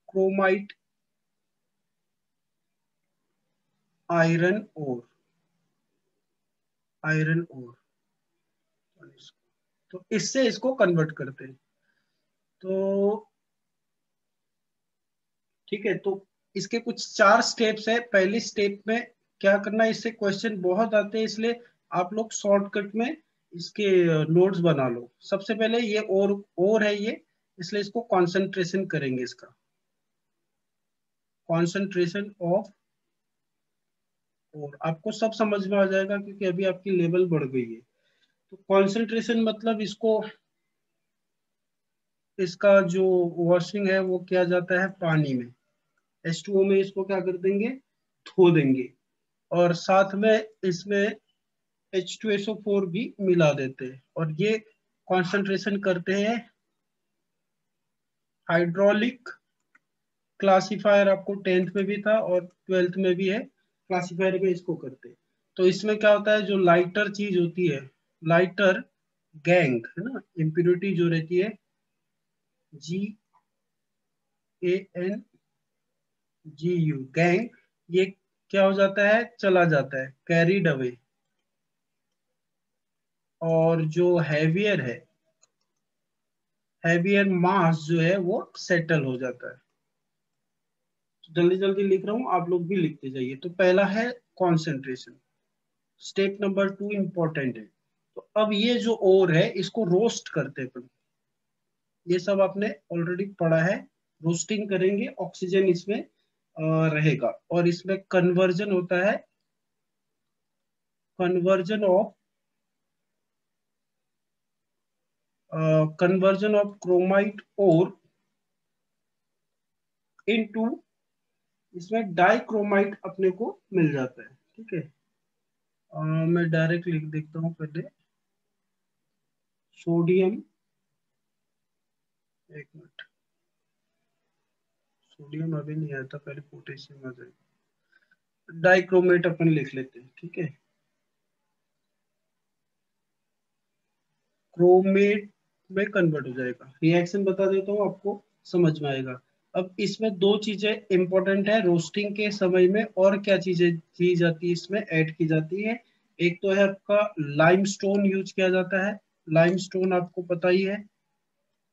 Chromite iron ore, iron ore, तो इससे इसको कन्वर्ट करते हैं। तो ठीक है, तो इसके कुछ 4 स्टेप्स है। पहली स्टेप में क्या करना है, इससे क्वेश्चन बहुत आते हैं, इसलिए आप लोग शॉर्टकट में इसके नोट्स बना लो। सबसे पहले ये और है ये, इसलिए इसको कंसंट्रेशन करेंगे, इसका कंसंट्रेशन ऑफ। और आपको सब समझ में आ जाएगा क्योंकि अभी आपकी लेवल बढ़ गई है। तो कंसंट्रेशन मतलब इसको, इसका जो वॉशिंग है वो किया जाता है पानी में, H2O में इसको क्या कर देंगे, धो देंगे। और साथ में इसमें H2SO4 भी मिला देते हैं। और ये कंसंट्रेशन करते हैं हाइड्रोलिक क्लासिफायर, आपको 10th में भी था और 12th में भी है, क्लासिफायर में इसको करते हैं। तो इसमें क्या होता है, जो लाइटर चीज होती है, लाइटर गैंग है ना, इम्प्योरिटी जो रहती है, GANGU गैंग, ये क्या हो जाता है, चला जाता है, कैरीड अवे। और जो हैवियर है, हैवियर मास जो है वो सेटल हो जाता है। तो जल्दी जल्दी लिख रहा हूँ, आप लोग भी लिखते जाइए। तो पहला है कॉन्सेंट्रेशन, स्टेप नंबर 2 इंपॉर्टेंट है। तो अब ये जो ओर है इसको रोस्ट करते हैं अपन, ये सब आपने ऑलरेडी पढ़ा है। रोस्टिंग करेंगे, ऑक्सीजन इसमें रहेगा, और इसमें कन्वर्जन होता है, conversion of conversion of chromite ore into, इसमें डाइक्रोमाइट अपने को मिल जाता है। ठीक है, मैं डायरेक्ट लिख देता हूँ पहले, सोडियम, एक मिनट, सोडियम अभी नहीं आया था, पहले पोटेशियम आ जाएगा, डाइक्रोमेट अपन लिख लेते हैं। ठीक है, क्रोमेट में कन्वर्ट हो जाएगा। रिएक्शन बता देता हूँ आपको, समझ में आएगा। अब इसमें 2 चीजें इंपॉर्टेंट है रोस्टिंग के समय में, और क्या चीजें की जाती है इसमें, ऐड की जाती है। एक तो है आपका लाइमस्टोन यूज किया जाता है, लाइमस्टोन आपको पता ही है,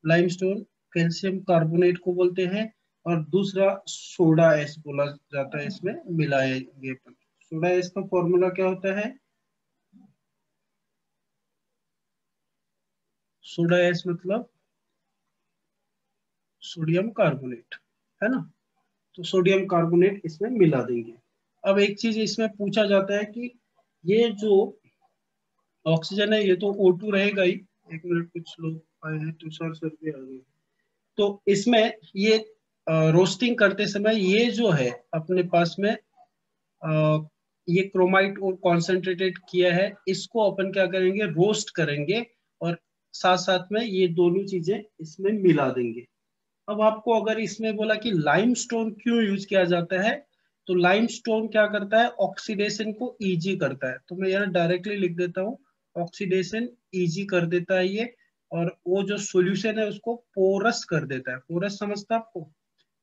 लाइमस्टोन कैल्शियम कार्बोनेट को बोलते हैं। और दूसरा सोडा एस बोला जाता है, इसमें मिलाएंगे अपन। सोडा एस का फॉर्मूला क्या होता है, सोडा एस मतलब सोडियम कार्बोनेट, है ना। तो सोडियम कार्बोनेट इसमें मिला देंगे। अब एक चीज इसमें पूछा जाता है कि ये जो ऑक्सीजन है ये तो O2 रहेगा ही। एक मिनट, कुछ लोग आए हैं, तुषार सर भी आ गए। तो इसमें ये रोस्टिंग करते समय ये जो है अपने पास में ये क्रोमाइट और कॉन्सेंट्रेटेड किया है, इसको अपन क्या करेंगे, रोस्ट करेंगे, और साथ साथ में ये दोनों चीजें इसमें मिला देंगे। अब आपको अगर इसमें बोला कि लाइमस्टोन क्यों यूज किया जाता है, तो लाइमस्टोन क्या करता है, ऑक्सीडेशन को इजी करता है। तो मैं यहाँ डायरेक्टली लिख देता हूँ, ऑक्सीडेशन इजी कर देता है ये। और वो जो सॉल्यूशन है उसको पोरस कर देता है, पोरस समझता है आपको,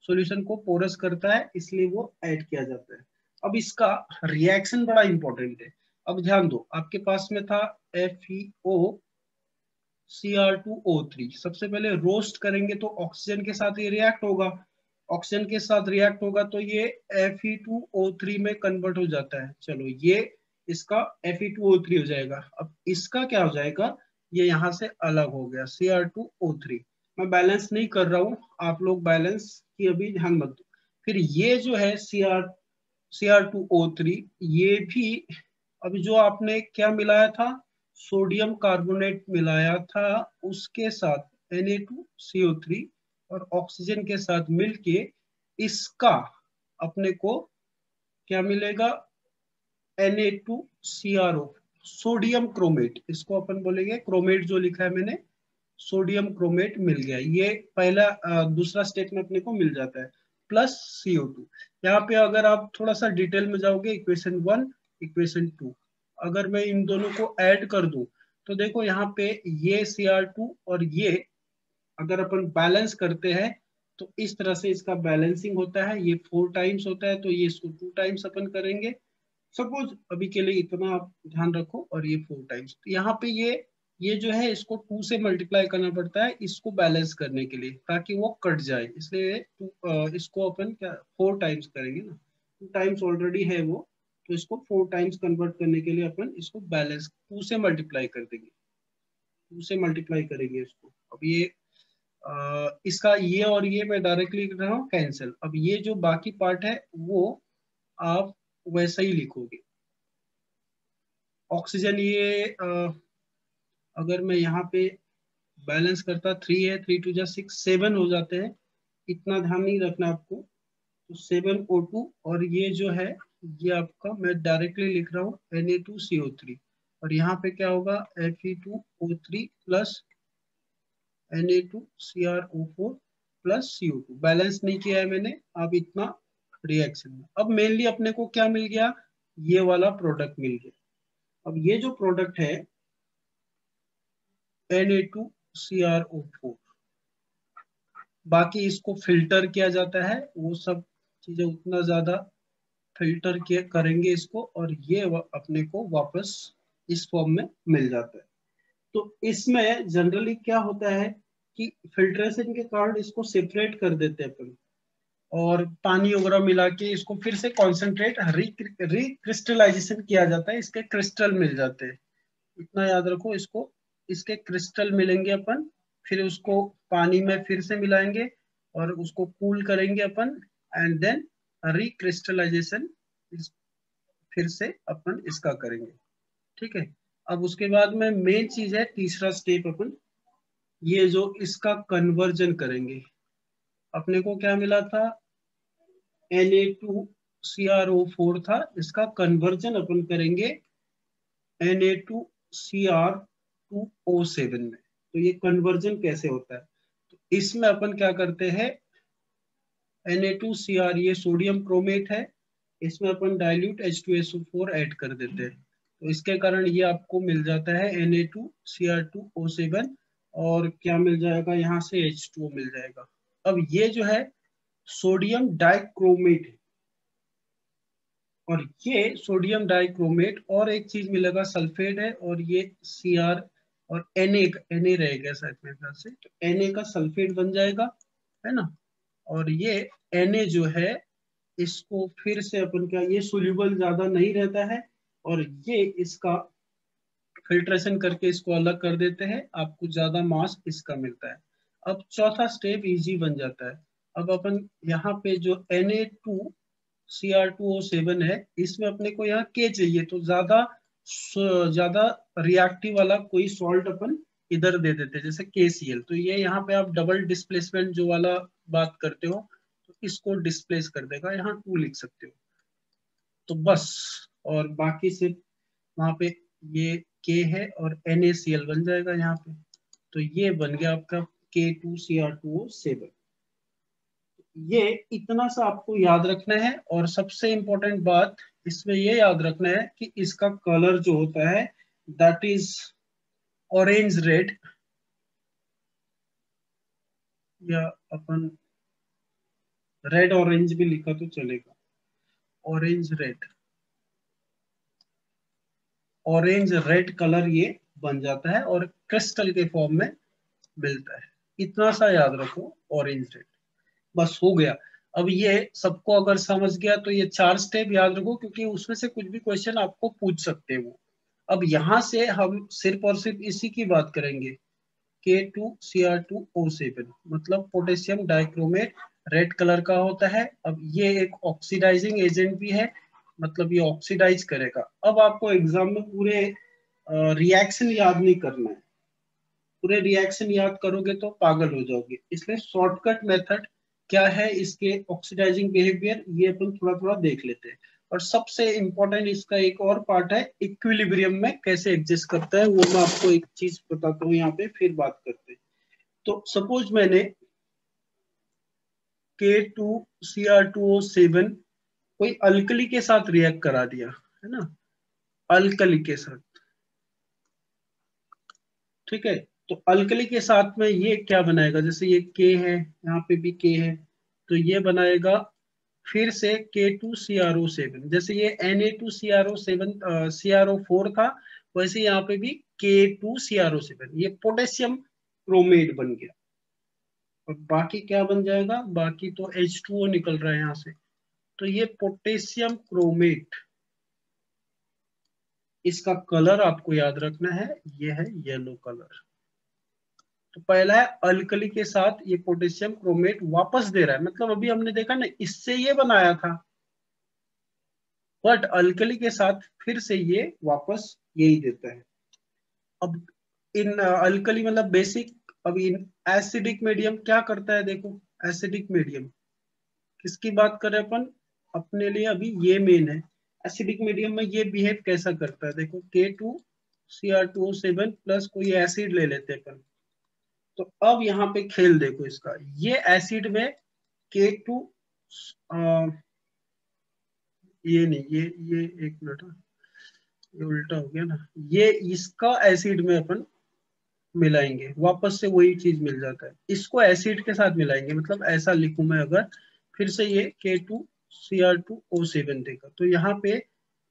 सॉल्यूशन को पोरस करता है, इसलिए वो ऐड किया जाता है। अब इसका रिएक्शन बड़ा इंपॉर्टेंट है। अब ध्यान दो, आपके पास में था FeO Cr2O3। सबसे पहले रोस्ट करेंगे तो ऑक्सीजन के साथ ये रिएक्ट होगा, ऑक्सीजन के साथ रिएक्ट होगा तो ये Fe2O3 में कन्वर्ट हो जाता है। चलो, ये इसका Fe2O3 हो जाएगा। अब इसका क्या हो जाएगा, ये यहाँ से अलग हो गया, Cr2O3। मैं बैलेंस नहीं कर रहा हूँ, आप लोग बैलेंस की अभी ध्यान मत दो। फिर ये जो है Cr2O3, ये भी अभी जो आपने क्या मिलाया था, सोडियम कार्बोनेट मिलाया था, उसके साथ Na2CO3 और ऑक्सीजन के साथ मिलके इसका अपने को क्या मिलेगा, Na2CrO, सोडियम क्रोमेट, इसको अपन बोलेंगे क्रोमेट, जो लिखा है मैंने, सोडियम क्रोमेट मिल गया। ये पहला दूसरा स्टेप में अपने को मिल जाता है, प्लस CO2। यहाँ पे अगर आप थोड़ा सा डिटेल में जाओगे, इक्वेशन 1 इक्वेशन 2, अगर मैं इन दोनों को ऐड कर दूं तो देखो यहाँ पे ये Cr2 और ये अगर अपन बैलेंस करते हैं तो इस तरह से इसका बैलेंसिंग होता है। ये 4 टाइम्स होता है तो ये इसको 2 टाइम्स अपन करेंगे। सपोज अभी के लिए इतना आप ध्यान रखो, और ये 4 टाइम्स। तो यहाँ पे ये जो है इसको 2 से मल्टीप्लाई करना पड़ता है इसको बैलेंस करने के लिए, ताकि वो कट जाए, इसलिए इसको अपन क्या 4 टाइम्स करेंगे ना। 2 टाइम्स ऑलरेडी है वो, तो इसको 4 टाइम्स कन्वर्ट करने के लिए अपन इसको बैलेंस 2 से मल्टीप्लाई कर देंगे। 2 से मल्टीप्लाई करेंगे इसको। अब ये इसका ये और ये मैं डायरेक्टली लिख रहा हूँ कैंसिल। अब ये जो बाकी पार्ट है वो आप वैसा ही लिखोगे। ऑक्सीजन ये अगर मैं यहाँ पे बैलेंस करता 3 है, 3 2 जा 6, 7 हो जाते हैं। इतना ध्यान नहीं रखना आपको। तो 7O2, और ये जो है ये आपका मैं डायरेक्टली लिख रहा हूँ Na2CO3, और यहाँ पे क्या होगा Fe2O3 plus Na2CrO4 plus CO2। Balance नहीं किया है मैंने। अब इतना रिएक्शन में अब मेनली अपने को क्या मिल गया, ये वाला प्रोडक्ट मिल गया। अब ये जो प्रोडक्ट है Na2CrO4, बाकी इसको फिल्टर किया जाता है, वो सब चीजें उतना ज्यादा फिल्टर किए करेंगे इसको, और ये अपने को वापस इस फॉर्म में मिल जाता है। तो इसमें जनरली क्या होता है कि फिल्ट्रेशन के कारण इसको सेपरेट कर देते हैं अपन, और पानी वगैरह मिला के इसको फिर से कॉन्सेंट्रेट रिक्रिस्टलाइजेशन किया जाता है, इसके क्रिस्टल मिल जाते हैं। इतना याद रखो इसको, इसके क्रिस्टल मिलेंगे अपन, फिर उसको पानी में फिर से मिलाएंगे और उसको कूल करेंगे अपन, एंड देन रिक्रिस्टलाइजेशन फिर से अपन इसका करेंगे। ठीक है। अब उसके बाद में मेन चीज है तीसरा स्टेप, अपन ये जो इसका कन्वर्जन करेंगे। अपने को क्या मिला था Na2CrO4 था, इसका कन्वर्जन अपन करेंगे Na2Cr2O7 में। तो ये कन्वर्जन कैसे होता है, तो इसमें अपन क्या करते हैं Na2Cr, ये सोडियम क्रोमेट है, इसमें अपन डाइल्यूट H2SO4 ऐड कर देते हैं। तो इसके कारण ये आपको मिल जाता है Na2Cr2O7, और क्या मिल जाएगा यहाँ से H2O मिल जाएगा। अब ये जो है सोडियम डाइक्रोमेट है, और ये सोडियम डाइक्रोमेट, और एक चीज मिलेगा सल्फेट है, और ये Cr और Na रहेगा शायद मेरे ख्याल से, तो Na का सल्फेट बन जाएगा, है ना। और ये Na जो है इसको फिर से अपन क्या, ये सोल्यूबल ज्यादा नहीं रहता है, और ये इसका फिल्ट्रेशन करके इसको अलग कर देते हैं, आपको ज्यादा मास इसका मिलता है। अब चौथा स्टेप इजी बन जाता है। अब अपन यहाँ पे जो Na2Cr2O7 है, इसमें अपने को यहाँ K चाहिए, तो ज्यादा रिएक्टिव वाला कोई सॉल्ट अपन इधर दे देते हैं, जैसे KCl। तो ये यहाँ पे आप डबल डिस्प्लेसमेंट जो वाला बात करते हो, तो इसको डिस्प्लेस कर देगा, यहाँ 2 लिख सकते हो। तो बस, और बाकी सिर्फ वहां पे ये K है और NaCl बन जाएगा यहाँ पे। तो ये बन गया आपका K2Cr2O7। ये इतना सा आपको याद रखना है, और सबसे इंपॉर्टेंट बात इसमें ये याद रखना है कि इसका कलर जो होता है दैट इज ऑरेंज रेड, या अपन रेड ऑरेंज भी लिखा तो चलेगा। Orange red, orange red colour ये बन जाता है, और क्रिस्टल के फॉर्म में मिलता है। इतना सा याद रखो, ऑरेंज रेड, बस हो गया। अब ये सबको अगर समझ गया तो ये 4 स्टेप याद रखो, क्योंकि उसमें से कुछ भी क्वेश्चन आपको पूछ सकते हैं वो। अब यहाँ से हम सिर्फ और सिर्फ इसी की बात करेंगे, K2Cr2O7 मतलब पोटेशियम डाइक्रोमेट, रेड कलर का होता है। अब ये एक ऑक्सीडाइजिंग एजेंट भी है, मतलब ये ऑक्सीडाइज करेगा। अब आपको एग्जाम में पूरे रिएक्शन याद नहीं करना है, पूरे रिएक्शन याद करोगे तो पागल हो जाओगे, इसलिए शॉर्टकट मेथड क्या है इसके ऑक्सीडाइजिंग बिहेवियर, ये अपन थोड़ा थोड़ा देख लेते हैं। और सबसे इंपॉर्टेंट इसका एक और पार्ट है, इक्विलिब्रियम में कैसे एडजस्ट करता है, वो मैं आपको एक चीज बताता हूँ यहाँ पे, फिर बात करते हैं। तो सपोज मैंने K2Cr2O7 कोई अल्कली के साथ रिएक्ट करा दिया, है ना, अल्कली के साथ, ठीक है। तो अल्कली के साथ में ये क्या बनाएगा, जैसे ये के है, यहाँ पे भी के है, तो ये बनाएगा फिर से K2CrO7, जैसे ये Na2CrO7 CrO4 था, वैसे यहाँ पे भी K2CrO7, ये पोटेशियम क्रोमेट बन गया। और बाकी क्या बन जाएगा, बाकी तो H2O निकल रहा है यहाँ से, तो ये पोटेशियम क्रोमेट। इसका कलर आपको याद रखना है, ये है येलो कलर। तो पहला है अल्कली के साथ ये पोटेशियम क्रोमेट वापस दे रहा है, मतलब अभी हमने देखा ना इससे ये बनाया था, बट अल्कली के साथ फिर से ये वापस यही देता है। अब इन अल्कली मतलब बेसिक, अब इन एसिडिक मीडियम क्या करता है, देखो एसिडिक मीडियम किसकी बात कर रहे हैं अपन, अपने लिए अभी ये मेन है। एसिडिक मीडियम में ये बिहेव कैसा करता है, देखो K2Cr2O7 प्लस कोई एसिड ले लेते हैं अपन। तो अब यहाँ पे खेल देखो इसका, ये एसिड में K2 ये नहीं, ये एक मिनट, ये उल्टा हो गया ना, ये इसका एसिड में अपन मिलाएंगे, वापस से वही चीज मिल जाता है, इसको एसिड के साथ मिलाएंगे, मतलब ऐसा लिखूं मैं अगर, फिर से ये K2Cr2O7 देगा, तो यहाँ पे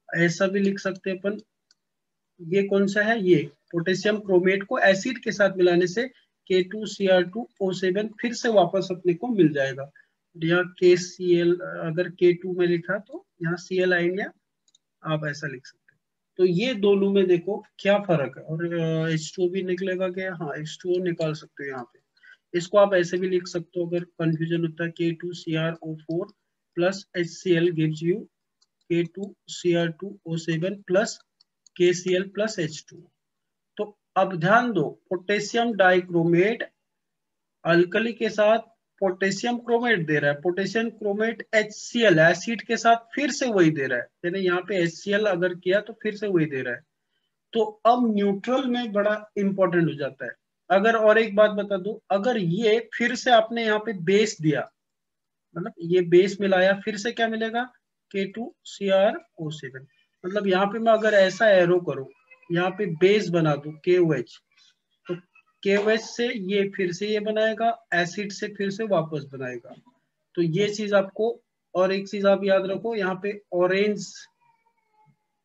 ऐसा भी लिख सकते हैं अपन, ये कौन सा है, ये पोटेशियम क्रोमेट को एसिड के साथ मिलाने से K2Cr2O7 फिर से वापस अपने को मिल जाएगा। यहाँ KCl अगर K2 में लिखा तो यहाँ Cl आएंगे, आप ऐसा लिख सकते हैं। तो ये दोनों में देखो क्या फर्क है, और H2O भी निकलेगा क्या, हाँ H2O निकाल सकते हो यहाँ पे। इसको आप ऐसे भी लिख सकते हो अगर कंफ्यूजन होता है, K2CrO4 plus HCl gives you K2Cr2O7 plus KCl plus H2। तो अब ध्यान दो, पोटेशियम डाइक्रोमेट अल्कली के साथ पोटेशियम क्रोमेट दे रहा है, पोटेशियम क्रोमेट HCl एसिड के साथ फिर से वही दे रहा है, यानी यहाँ पे HCl अगर किया तो फिर से वही दे रहा है। तो अब न्यूट्रल में बड़ा इंपॉर्टेंट हो जाता है। अगर और एक बात बता दूं, अगर ये फिर से आपने यहाँ पे बेस दिया, मतलब ये बेस मिलाया, फिर से क्या मिलेगा, K2Cr O7, मतलब यहाँ पे मैं अगर ऐसा एरो करूं, यहाँ पे बेस बना दूं KOH, तो KOH से ये फिर से ये बनाएगा, एसिड से फिर से वापस बनाएगा। तो ये चीज आपको, और एक चीज आप याद रखो, यहाँ पे ऑरेंज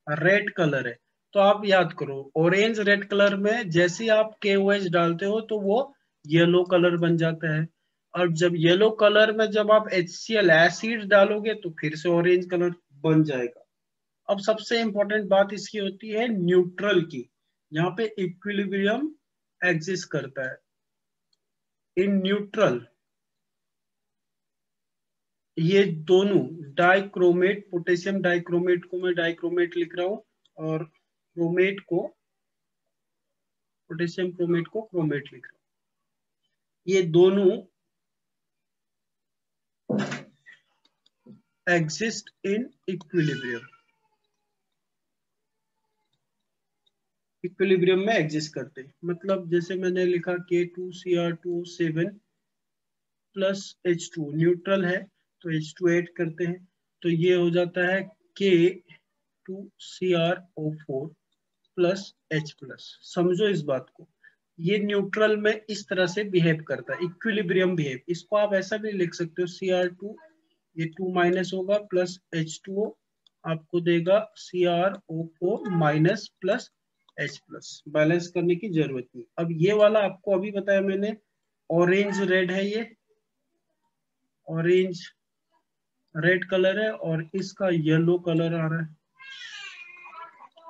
रेड कलर है, तो आप याद करो ऑरेंज रेड कलर में जैसे ही आप KOH डालते हो तो वो येलो कलर बन जाता है, और जब येलो कलर में जब आप HCl एसिड डालोगे तो फिर से ऑरेंज कलर बन जाएगा। अब सबसे इंपॉर्टेंट बात इसकी होती है न्यूट्रल की, यहाँ पे इक्विलिब्रियम एग्जिस्ट करता है इन न्यूट्रल। ये दोनों डाइक्रोमेट, पोटेशियम डाइक्रोमेट को मैं डाइक्रोमेट लिख रहा हूँ, और क्रोमेट को, पोटेशियम क्रोमेट को क्रोमेट लिख रहा हूँ, ये दोनों एग्जिस्ट इन इक्विलिब्रियम, इक्विलिब्रियम में एग्जिस्ट करते हैं। मतलब जैसे मैंने लिखा K2Cr2O7 प्लस H2 न्यूट्रल है, तो H2 ऐड करते हैं, तो ये हो जाता है K2CrO4 प्लस H प्लस। समझो इस बात को, ये न्यूट्रल में इस तरह से बिहेव करता है, इक्विलिब्रियम बिहेव। इसको आप ऐसा भी लिख सकते हो Cr2, ये 2 माइनस होगा प्लस H2O आपको देगा CrO4 minus plus H plus. Balance करने की जरूरत नहीं। अब ये वाला आपको अभी बताया मैंने, ऑरेंज रेड है, ये ऑरेंज रेड कलर है, और इसका येलो कलर आ रहा है।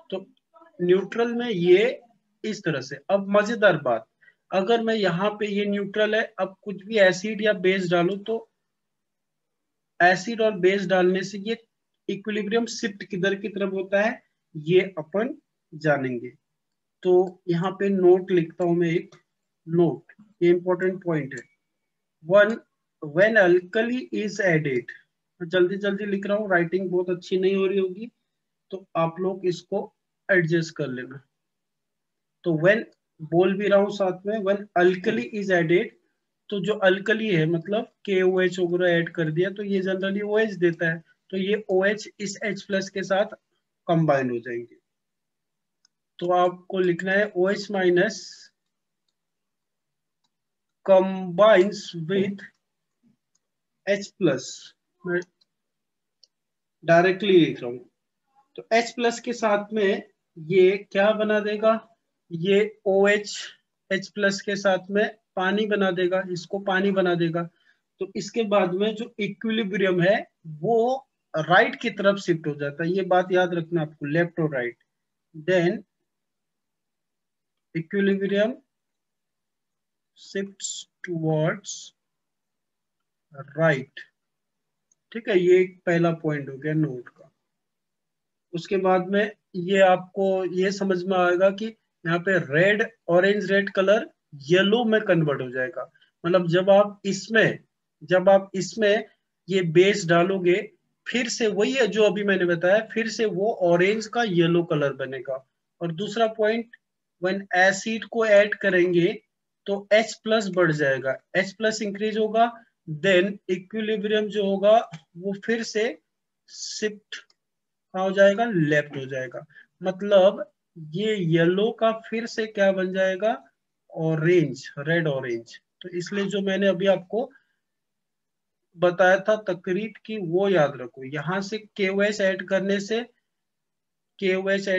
तो न्यूट्रल में ये इस तरह से। अब मजेदार बात, अगर मैं यहाँ पे, ये न्यूट्रल है, अब कुछ भी एसिड या बेस डालू तो एसिड और बेस डालने से ये इक्विलिब्रियम शिफ्ट किधर की तरफ होता है, ये अपन जानेंगे। तो यहाँ पे नोट लिखता हूं मैं एक नोट, ये इंपॉर्टेंट पॉइंट है। One, when alkali is added, जल्दी जल्दी लिख रहा हूँ, राइटिंग बहुत अच्छी नहीं हो रही होगी, तो आप लोग इसको एडजस्ट कर लेना। तो व्हेन बोल भी रहा हूँ साथ में, व्हेन अल्कली इज एडेड, तो जो अल्कली है मतलब KOH वगैरह ऐड कर दिया तो ये जनरली OH देता है, तो ये OH इस H प्लस के साथ कंबाइन हो जाएंगे। तो आपको लिखना है OH minus combines with H plus, मैं डायरेक्टली लिख रहा हूं, तो H प्लस के साथ में ये क्या बना देगा, ये OH H प्लस के साथ में पानी बना देगा, इसको पानी बना देगा। तो इसके बाद में जो इक्विलिब्रियम है वो राइट की तरफ शिफ्ट हो जाता है, ये बात याद रखना आपको, लेफ्ट और right. Then equilibrium shifts towards right. ठीक है, ये एक पहला पॉइंट हो गया नोट का। उसके बाद में ये आपको ये समझ में आएगा कि यहाँ पे red, orange red colour yellow में कन्वर्ट हो जाएगा। मतलब जब आप इसमें ये बेस डालोगे, फिर से वही है जो अभी मैंने बताया, फिर से वो ऑरेंज का येलो कलर बनेगा। और दूसरा पॉइंट, व्हेन एसिड को ऐड करेंगे तो H प्लस बढ़ जाएगा, H प्लस इंक्रीज होगा, देन इक्विलिब्रियम जो होगा वो फिर से शिफ्ट हो जाएगा, लेफ्ट हो जाएगा। मतलब ये येलो का फिर से क्या बन जाएगा, ऑरेंज, रेड ऑरेंज। तो इसलिए जो मैंने अभी आपको बताया था तकरीब की, वो याद रखो। यहां से KOH ऐड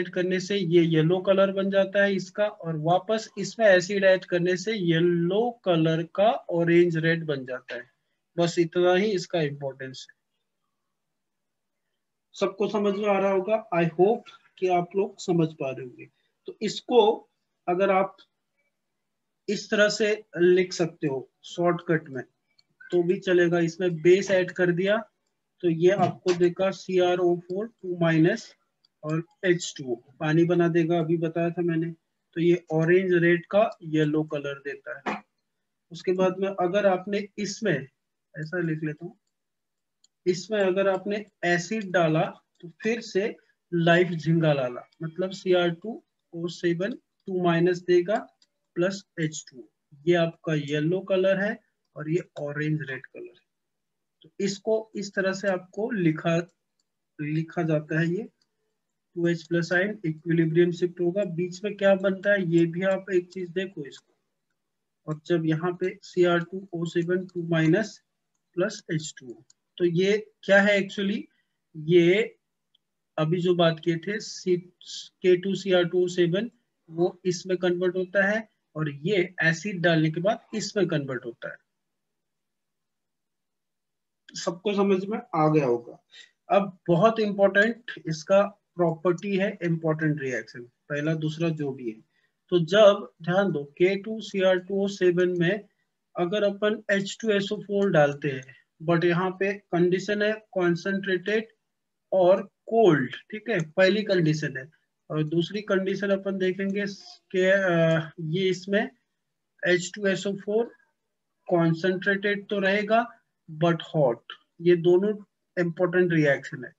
करने से ये येलो कलर बन जाता है इसका, और वापस इसमें एसिड ऐड करने से येलो कलर का ऑरेंज रेड बन जाता है। बस इतना ही इसका इंपॉर्टेंस है। सबको समझ में आ रहा होगा, आई होप कि आप लोग समझ पा रहे होंगे। तो इसको अगर आप इस तरह से लिख सकते हो शॉर्टकट में तो भी चलेगा। इसमें बेस ऐड कर दिया तो ये आपको देगा CrO4 2- और H2O पानी बना देगा, अभी बताया था मैंने। तो ये ऑरेंज रेड का येलो कलर देता है। उसके बाद में अगर आपने इसमें, ऐसा लिख लेता हूँ, इसमें अगर आपने एसिड डाला तो फिर से लाइफ झिंगा लाला, मतलब Cr2O7 2- देगा प्लस H2O। ये आपका येलो कलर है और ये ऑरेंज रेड कलर है। तो इसको इस तरह से आपको लिखा जाता है। ये 2H plus ion equilibrium shift होगा, बीच में क्या बनता है ये भी आप एक चीज देखो इसको। और जब यहाँ पे Cr2O7 2- प्लस H2O, तो ये क्या है एक्चुअली, ये अभी जो बात किए थे K2Cr2O7 वो इसमें कन्वर्ट होता है, और ये एसिड डालने के बाद इसमें कन्वर्ट होता है। सबको समझ में आ गया होगा। अब बहुत इंपॉर्टेंट इसका प्रॉपर्टी है, इंपॉर्टेंट रिएक्शन, पहला दूसरा जो भी है। तो जब ध्यान दो K2Cr2O7 में अगर अपन H2SO4 डालते हैं, बट यहाँ पे कंडीशन है कॉन्सेंट्रेटेड और कोल्ड, ठीक है, पहली कंडीशन है। और दूसरी कंडीशन अपन देखेंगे कि ये इसमें H2SO4 कॉन्सेंट्रेटेड तो रहेगा बट हॉट, ये दोनों इंपॉर्टेंट रिएक्शन है।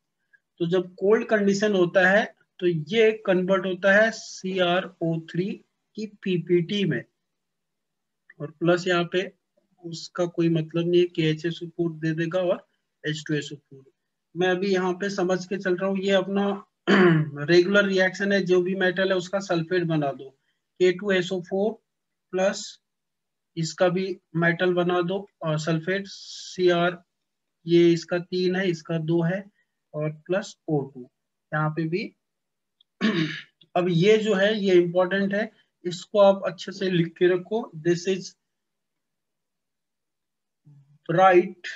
तो जब कोल्ड कंडीशन होता है तो ये कन्वर्ट होता है CrO3 की PPT में, और प्लस यहाँ पे उसका कोई मतलब नहीं है, KHSO4 दे देगा और H2SO4। मैं अभी यहाँ पे समझ के चल रहा हूँ, ये अपना रेगुलर रिएक्शन है, जो भी मेटल है उसका सल्फेट बना दो, K2SO4 प्लस इसका भी मेटल बना दो और सल्फेट Cr, ये इसका 3 है, इसका 2 है, और प्लस O2 यहाँ पे भी। अब ये जो है ये इंपॉर्टेंट है, इसको आप अच्छे से लिख के रखो। This is bright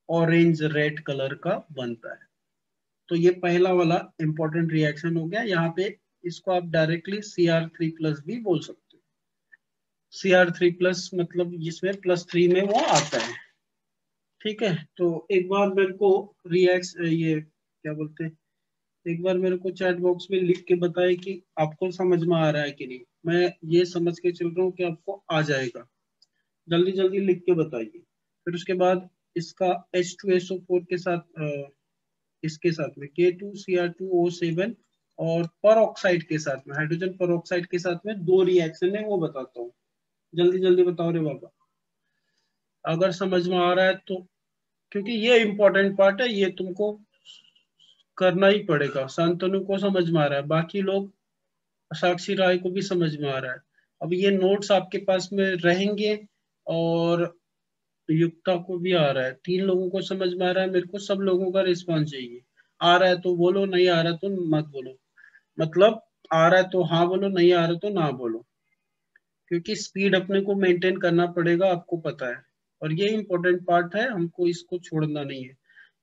orange red colour का बनता है। तो ये पहला वाला इंपॉर्टेंट रिएक्शन हो गया। यहाँ पे इसको आप डायरेक्टली Cr3 प्लस भी बोल सकते हो। Cr3 प्लस मतलब जिसमें +3 में वो आता है। ठीक है, तो एक बार मेरे को ये क्या बोलते हैं, एक बार मेरे को चैट बॉक्स में लिख के बताए कि आपको समझ में आ रहा है कि नहीं। मैं ये समझ के चल रहा हूँ कि आपको आ जाएगा, जल्दी जल्दी लिख के बताइए। फिर उसके बाद इसका H2SO4 के साथ इसके साथ में K2Cr2O7 और पर ऑक्साइड के साथ में, हाइड्रोजन पर ऑक्साइड के साथ में 2 रिएक्शन है, वो बताता हूँ। जल्दी जल्दी बताओ रे बाबा, अगर समझ में आ रहा है तो, क्योंकि ये इंपॉर्टेंट पार्ट है, ये तुमको करना ही पड़ेगा। शांतनु को समझ में आ रहा है, बाकी लोग साक्षी राय को भी समझ में आ रहा है, अब ये नोट्स आपके पास में रहेंगे और युक्ता को भी आ रहा है, 3 लोगों को समझ में आ रहा है, मेरे को सब लोगों का रिस्पॉन्स चाहिए। आ रहा है तो बोलो, नहीं आ रहा तो मत बोलो, मतलब आ रहा है तो हाँ बोलो, नहीं आ रहा तो ना बोलो, क्योंकि स्पीड अपने को मेंटेन करना पड़ेगा, आपको पता है। और ये इंपॉर्टेंट पार्ट है, हमको इसको छोड़ना नहीं है।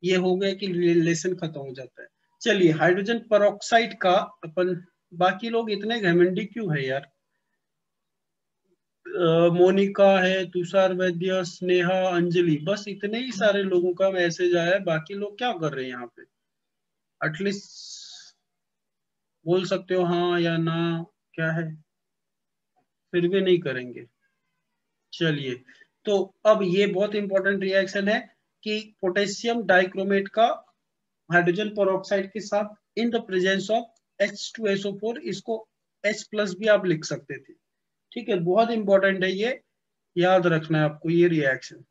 ये हो गया कि लेसन खत्म हो जाता है। चलिए हाइड्रोजन पेरोक्साइड का अपन, बाकी लोग इतने घमंडी क्यों है यार? मोनिका है, तुषार वैद्य, स्नेहा, अंजलि, बस इतने ही सारे लोगों का मैसेज आया है। बाकी लोग क्या कर रहे हैं यहाँ पे? एटलीस्ट बोल सकते हो हाँ या ना, क्या है? फिर भी नहीं करेंगे। चलिए, तो अब ये बहुत इंपॉर्टेंट रिएक्शन है कि पोटेशियम डाइक्रोमेट का हाइड्रोजन पेरोक्साइड के साथ इन द प्रेजेंस ऑफ H2SO4, इसको H प्लस भी आप लिख सकते थे। ठीक है, बहुत इंपॉर्टेंट है ये, याद रखना है आपको ये रिएक्शन।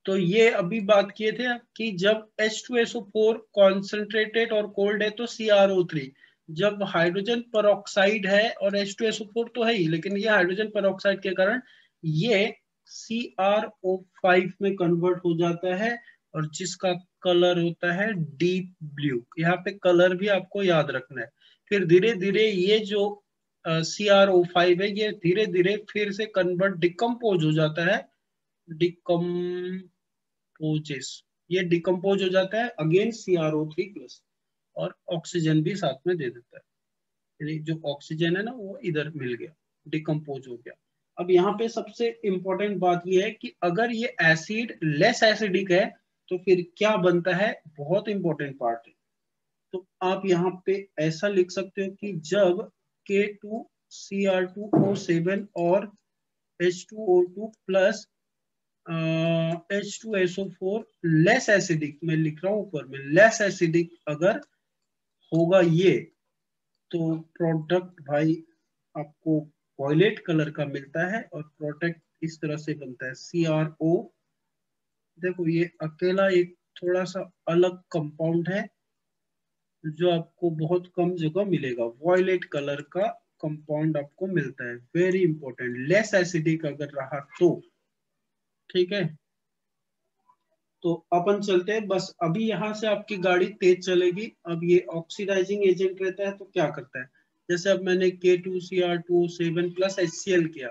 तो ये अभी बात किए थे कि जब H2SO4 कॉन्सेंट्रेटेड और कोल्ड है तो CrO3, जब हाइड्रोजन पेरोक्साइड है और H2SO4 तो है ही, लेकिन ये हाइड्रोजन पेरोक्साइड के कारण ये CrO5 में कन्वर्ट हो जाता है, और जिसका कलर होता है डीप ब्लू। यहाँ पे कलर भी आपको याद रखना है। फिर धीरे धीरे ये जो CrO5 है, ये धीरे धीरे फिर से कन्वर्ट डिकम्पोज हो जाता है, डिकम्पोजेस, ये डिकम्पोज हो जाता है अगेन CrO3 प्लस, और ऑक्सीजन भी साथ में दे देता है। यानी जो ऑक्सीजन है ना वो इधर मिल गया, डिकम्पोज हो गया। अब यहाँ पे सबसे इंपॉर्टेंट बात ये है कि अगर ये एसिड लेस एसिडिक है तो फिर क्या बनता है, बहुत इंपॉर्टेंट पार्ट है। तो आप यहाँ पे ऐसा लिख सकते हो कि जब K2Cr2O7 और H2O2 plus H2SO4 less acidic, मैं लिख रहा हूँ ऊपर में लेस एसिडिक अगर होगा ये, तो प्रोडक्ट भाई आपको वॉयलेट कलर का मिलता है, और प्रोडक्ट इस तरह से बनता है CrO। देखो ये अकेला एक थोड़ा सा अलग कंपाउंड है जो आपको बहुत कम जगह मिलेगा, वॉयलेट कलर का कंपाउंड आपको मिलता है, वेरी इंपॉर्टेंट, लेस एसिडिक अगर रहा तो। ठीक है, तो अपन चलते हैं, बस अभी यहाँ से आपकी गाड़ी तेज चलेगी। अब ये ऑक्सीडाइजिंग एजेंट रहता है तो क्या करता है, जैसे अब मैंने K2Cr2O7 प्लस HCl किया,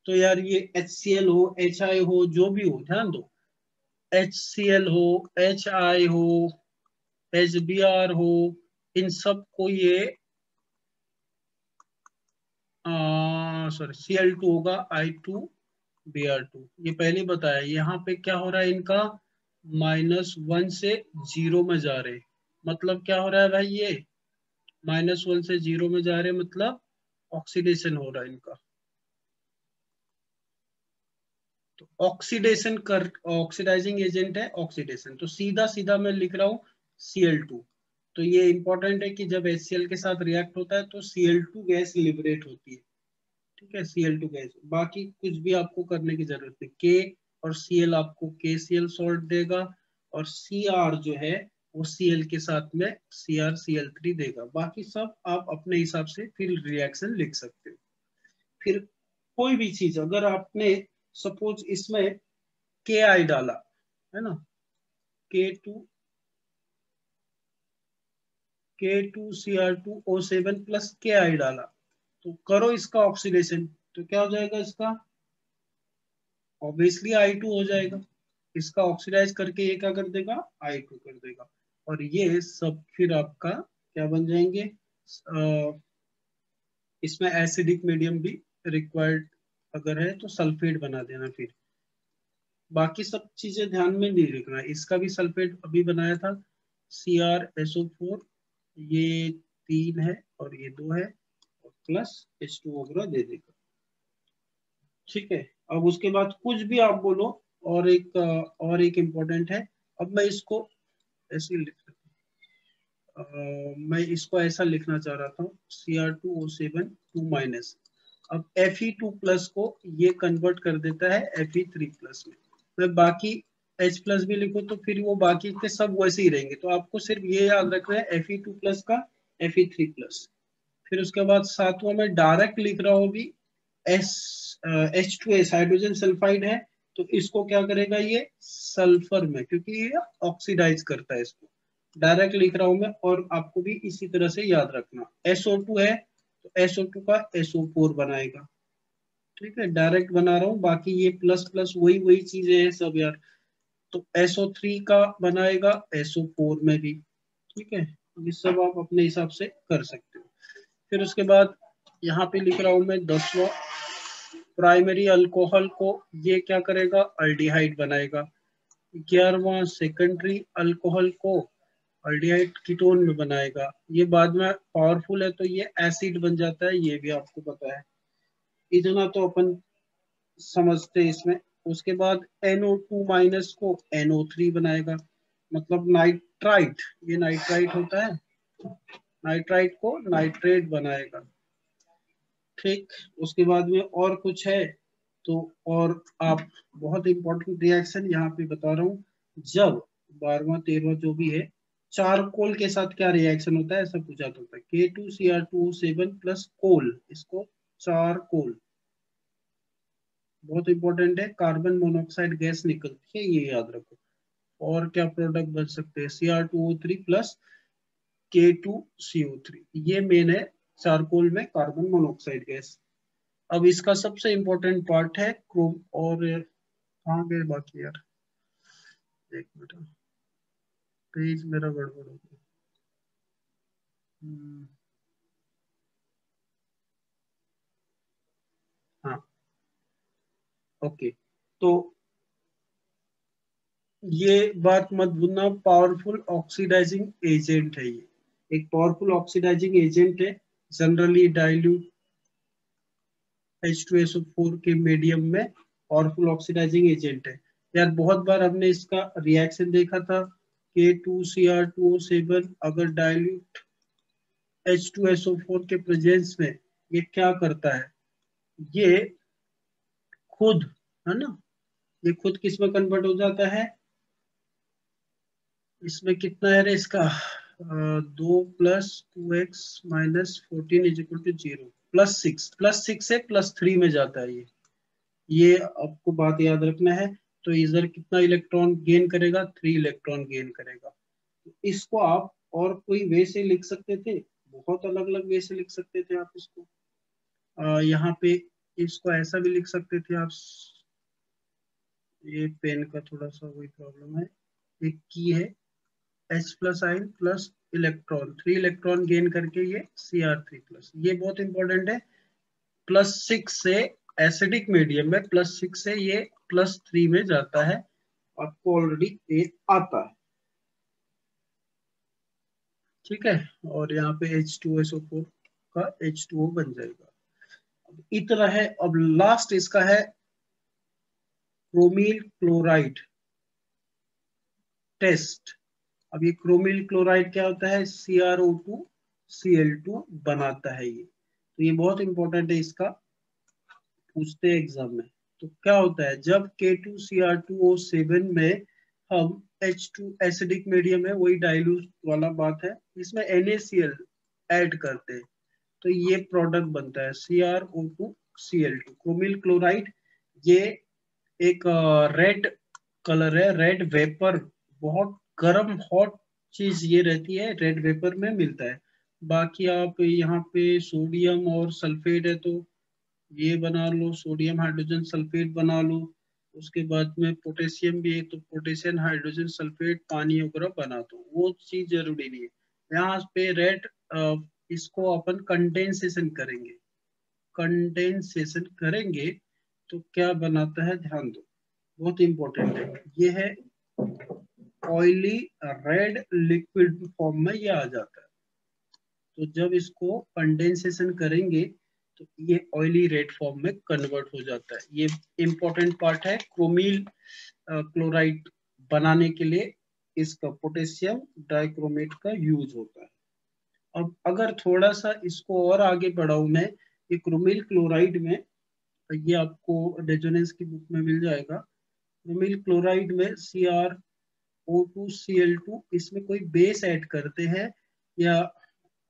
तो यार ये HCl हो, HI हो, जो भी हो, ध्यान दो, HCl हो, HI हो, HBr हो, इन सब को ये सॉरी Cl2 होगा, I2Br2, ये पहले बताया। यहाँ पे क्या हो रहा है इनका, -1 से 0 में जा रहे, मतलब क्या हो रहा है भाई, ये -1 से 0 में जा रहे, मतलब ऑक्सीडेशन हो रहा है इनका। तो ऑक्सीडेशन कर, ऑक्सीडाइजिंग एजेंट है, ऑक्सीडेशन, तो सीधा सीधा मैं लिख रहा हूँ Cl2। तो ये इंपॉर्टेंट है कि जब HCl के साथ रिएक्ट होता है तो Cl2 गैस लिबरेट होती है। ठीक है, Cl2 गैस, बाकी कुछ भी आपको करने की जरूरत नहीं। K और Cl आपको KCl सॉल्ट देगा, और Cr जो है वो Cl के साथ में CrCl3 देगा। बाकी सब आप अपने हिसाब से फिर रिएक्शन लिख सकते हो। फिर कोई भी चीज अगर आपने सपोज इसमें Ki डाला है ना, K2 K2Cr2O7 प्लस Ki डाला, तो करो इसका ऑक्सीडेशन, तो क्या हो जाएगा इसका, ऑब्वियसली I2 हो जाएगा। इसका ऑक्सीडाइज करके ये क्या कर देगा, I2 कर देगा, और ये सब फिर आपका क्या बन जाएंगे, इसमें एसिडिक मीडियम भी रिक्वायर्ड अगर है तो सल्फेट बना देना। फिर बाकी सब चीजें ध्यान में नहीं रखना, इसका भी सल्फेट अभी बनाया था CrSO4, ये 3 है और ये 2 है, और प्लस H2 वगैरह दे देगा। ठीक है, अब उसके बाद कुछ भी आप बोलो, और एक इम्पोर्टेंट है, अब मैं इसको ऐसे मैं इसको ऐसा लिखना चाह रहा था Cr2O7 2-, अब Fe2 प्लस को ये कन्वर्ट कर देता है Fe3 प्लस में। मैं बाकी H प्लस भी लिखूं तो फिर वो बाकी के सब वैसे ही रहेंगे, तो आपको सिर्फ ये याद रखना है Fe2 प्लस का Fe3 प्लस। फिर उसके बाद सातवां में डायरेक्ट लिख रहा हूँ भी H2S हाइड्रोजन सल्फाइड है, तो इसको क्या करेगा ये सल्फर में, क्योंकि ये ऑक्सीडाइज करता है इसको, डायरेक्ट लिख रहा हूं मैं। और आपको भी इसी तरह से याद रखना, SO2 है तो SO2 का SO4 बनाएगा, ठीक है, डायरेक्ट बना रहा हूँ। बाकी ये प्लस प्लस वही वही चीजें हैं सब यार। तो SO3 का बनाएगा SO4 में भी, ठीक है। ये सब आप अपने हिसाब से कर सकते हो। फिर उसके बाद यहाँ पे लिख रहा हूं मैं 10वां, प्राइमरी अल्कोहल को ये क्या करेगा अल्डिहाइड बनाएगा। 11वां सेकेंडरी अल्कोहल को अल्डिहाइड कीटोन में बनाएगा। ये बाद में पावरफुल है तो ये एसिड बन जाता है, ये भी आपको पता है, इतना तो अपन समझते हैं इसमें। उसके बाद NO2 माइनस को NO3 बनाएगा, मतलब नाइट्राइट, ये नाइट्राइट होता है, नाइट्राइट को नाइट्रेट बनाएगा, ठीक। उसके बाद में और कुछ है तो, और आप बहुत इंपॉर्टेंट रिएक्शन यहाँ पे बता रहा हूँ, जब 12वां 13वां जो भी है, चारकोल के साथ क्या रिएक्शन होता है ऐसा पूछा होता है, K2Cr2O7 प्लस कोल, इसको चारकोल, बहुत इंपॉर्टेंट है, कार्बन मोनोऑक्साइड गैस निकलती है, ये याद रखो। और क्या प्रोडक्ट बन सकते हैं, Cr2O3 प्लस K2CO3, ये मेन है चारकोल में कार्बन मोनोऑक्साइड गैस। अब इसका सबसे इंपॉर्टेंट पार्ट है क्रोम, और कहाँ गए बाकी यार, एक मिनट, पेज मेरा गड़बड़ हो गया। हाँ, ओके, तो ये बात मत भूलना, पावरफुल ऑक्सीडाइजिंग एजेंट है ये, एक पावरफुल ऑक्सीडाइजिंग एजेंट है, जनरली डाइल्यूट H2SO4 के मीडियम में पावरफुल ऑक्सीडाइजिंग एजेंट है यार। बहुत बार हमने इसका रिएक्शन देखा था, K2Cr2O7 अगर डाइल्यूट H2SO4 के प्रेजेंस में ये क्या करता है, ये खुद, है ना, ये खुद किस में कन्वर्ट हो जाता है, इसमें कितना है रे इसका, 2 + 2x - 14 = 0, +6 से +3 में जाता है ये आपको बात याद रखना है। तो इधर कितना इलेक्ट्रॉन गेन करेगा, 3 इलेक्ट्रॉन गेन करेगा। तो इसको आप और कोई वे से लिख सकते थे, बहुत अलग अलग वे से लिख सकते थे आप इसको, यहाँ पे इसको ऐसा भी लिख सकते थे आप, ये पेन का थोड़ा सा वही प्रॉब्लम है, एक की है H+ ion plus electron, 3 electron gain करके ये Cr3+, ये बहुत इंपॉर्टेंट है। +6 से एसिडिक मीडियम में +6 से ये +3 में जाता है, आपको ऑलरेडी ये आता है, ठीक है। और यहाँ पे H2SO4 का H2O बन जाएगा। अब इतना है, अब लास्ट इसका है क्रोमील क्लोराइड टेस्ट। अब ये क्रोमील क्लोराइड क्या होता है, CrO2 Cl2 बनाता है ये, तो ये बहुत इंपॉर्टेंट है, इसका पूछते हैं एग्जाम में। तो क्या होता है, जब K2Cr2O7 में हम H2 एसिडिक मीडियम है, वही डाइल्यूट वाला बात है, इसमें NaCl ऐड करते हैं, तो ये प्रोडक्ट बनता है CrO2 Cl2 क्रोमिल क्लोराइड। ये एक रेड कलर है, रेड वेपर, बहुत गर्म हॉट चीज ये रहती है, रेड वेपर में मिलता है। बाकी आप यहाँ पे सोडियम और सल्फेट है तो ये बना लो, सोडियम हाइड्रोजन सल्फेट बना लो। उसके बाद में पोटेशियम भी है तो पोटेशियम हाइड्रोजन सल्फेट पानी वगैरह बना दो, वो चीज जरूरी नहीं है। यहाँ पे रेड, इसको अपन कंडेंसेशन करेंगे, कंडेंसेशन करेंगे तो क्या बनाता है ध्यान दो, बहुत इंपॉर्टेंट है, ये है ऑयली रेड लिक्विड फॉर्म में ये आ जाता है। तो जब इसको कंडेंसेशन करेंगे तो ये ऑयली रेड फॉर्म में कन्वर्ट हो जाता है। ये इंपॉर्टेंट पार्ट है, क्रोमील क्लोराइड बनाने के लिए इसका पोटेशियम डाइक्रोमेट का यूज होता है। अब अगर थोड़ा सा इसको और आगे बढ़ाऊं मैं, ये क्रोमील क्लोराइड में, ये आपको डेजोनेंस की बुक में मिल जाएगा, क्रोमील क्लोराइड में CrO2 Cl2, इसमें कोई बेस ऐड करते हैं या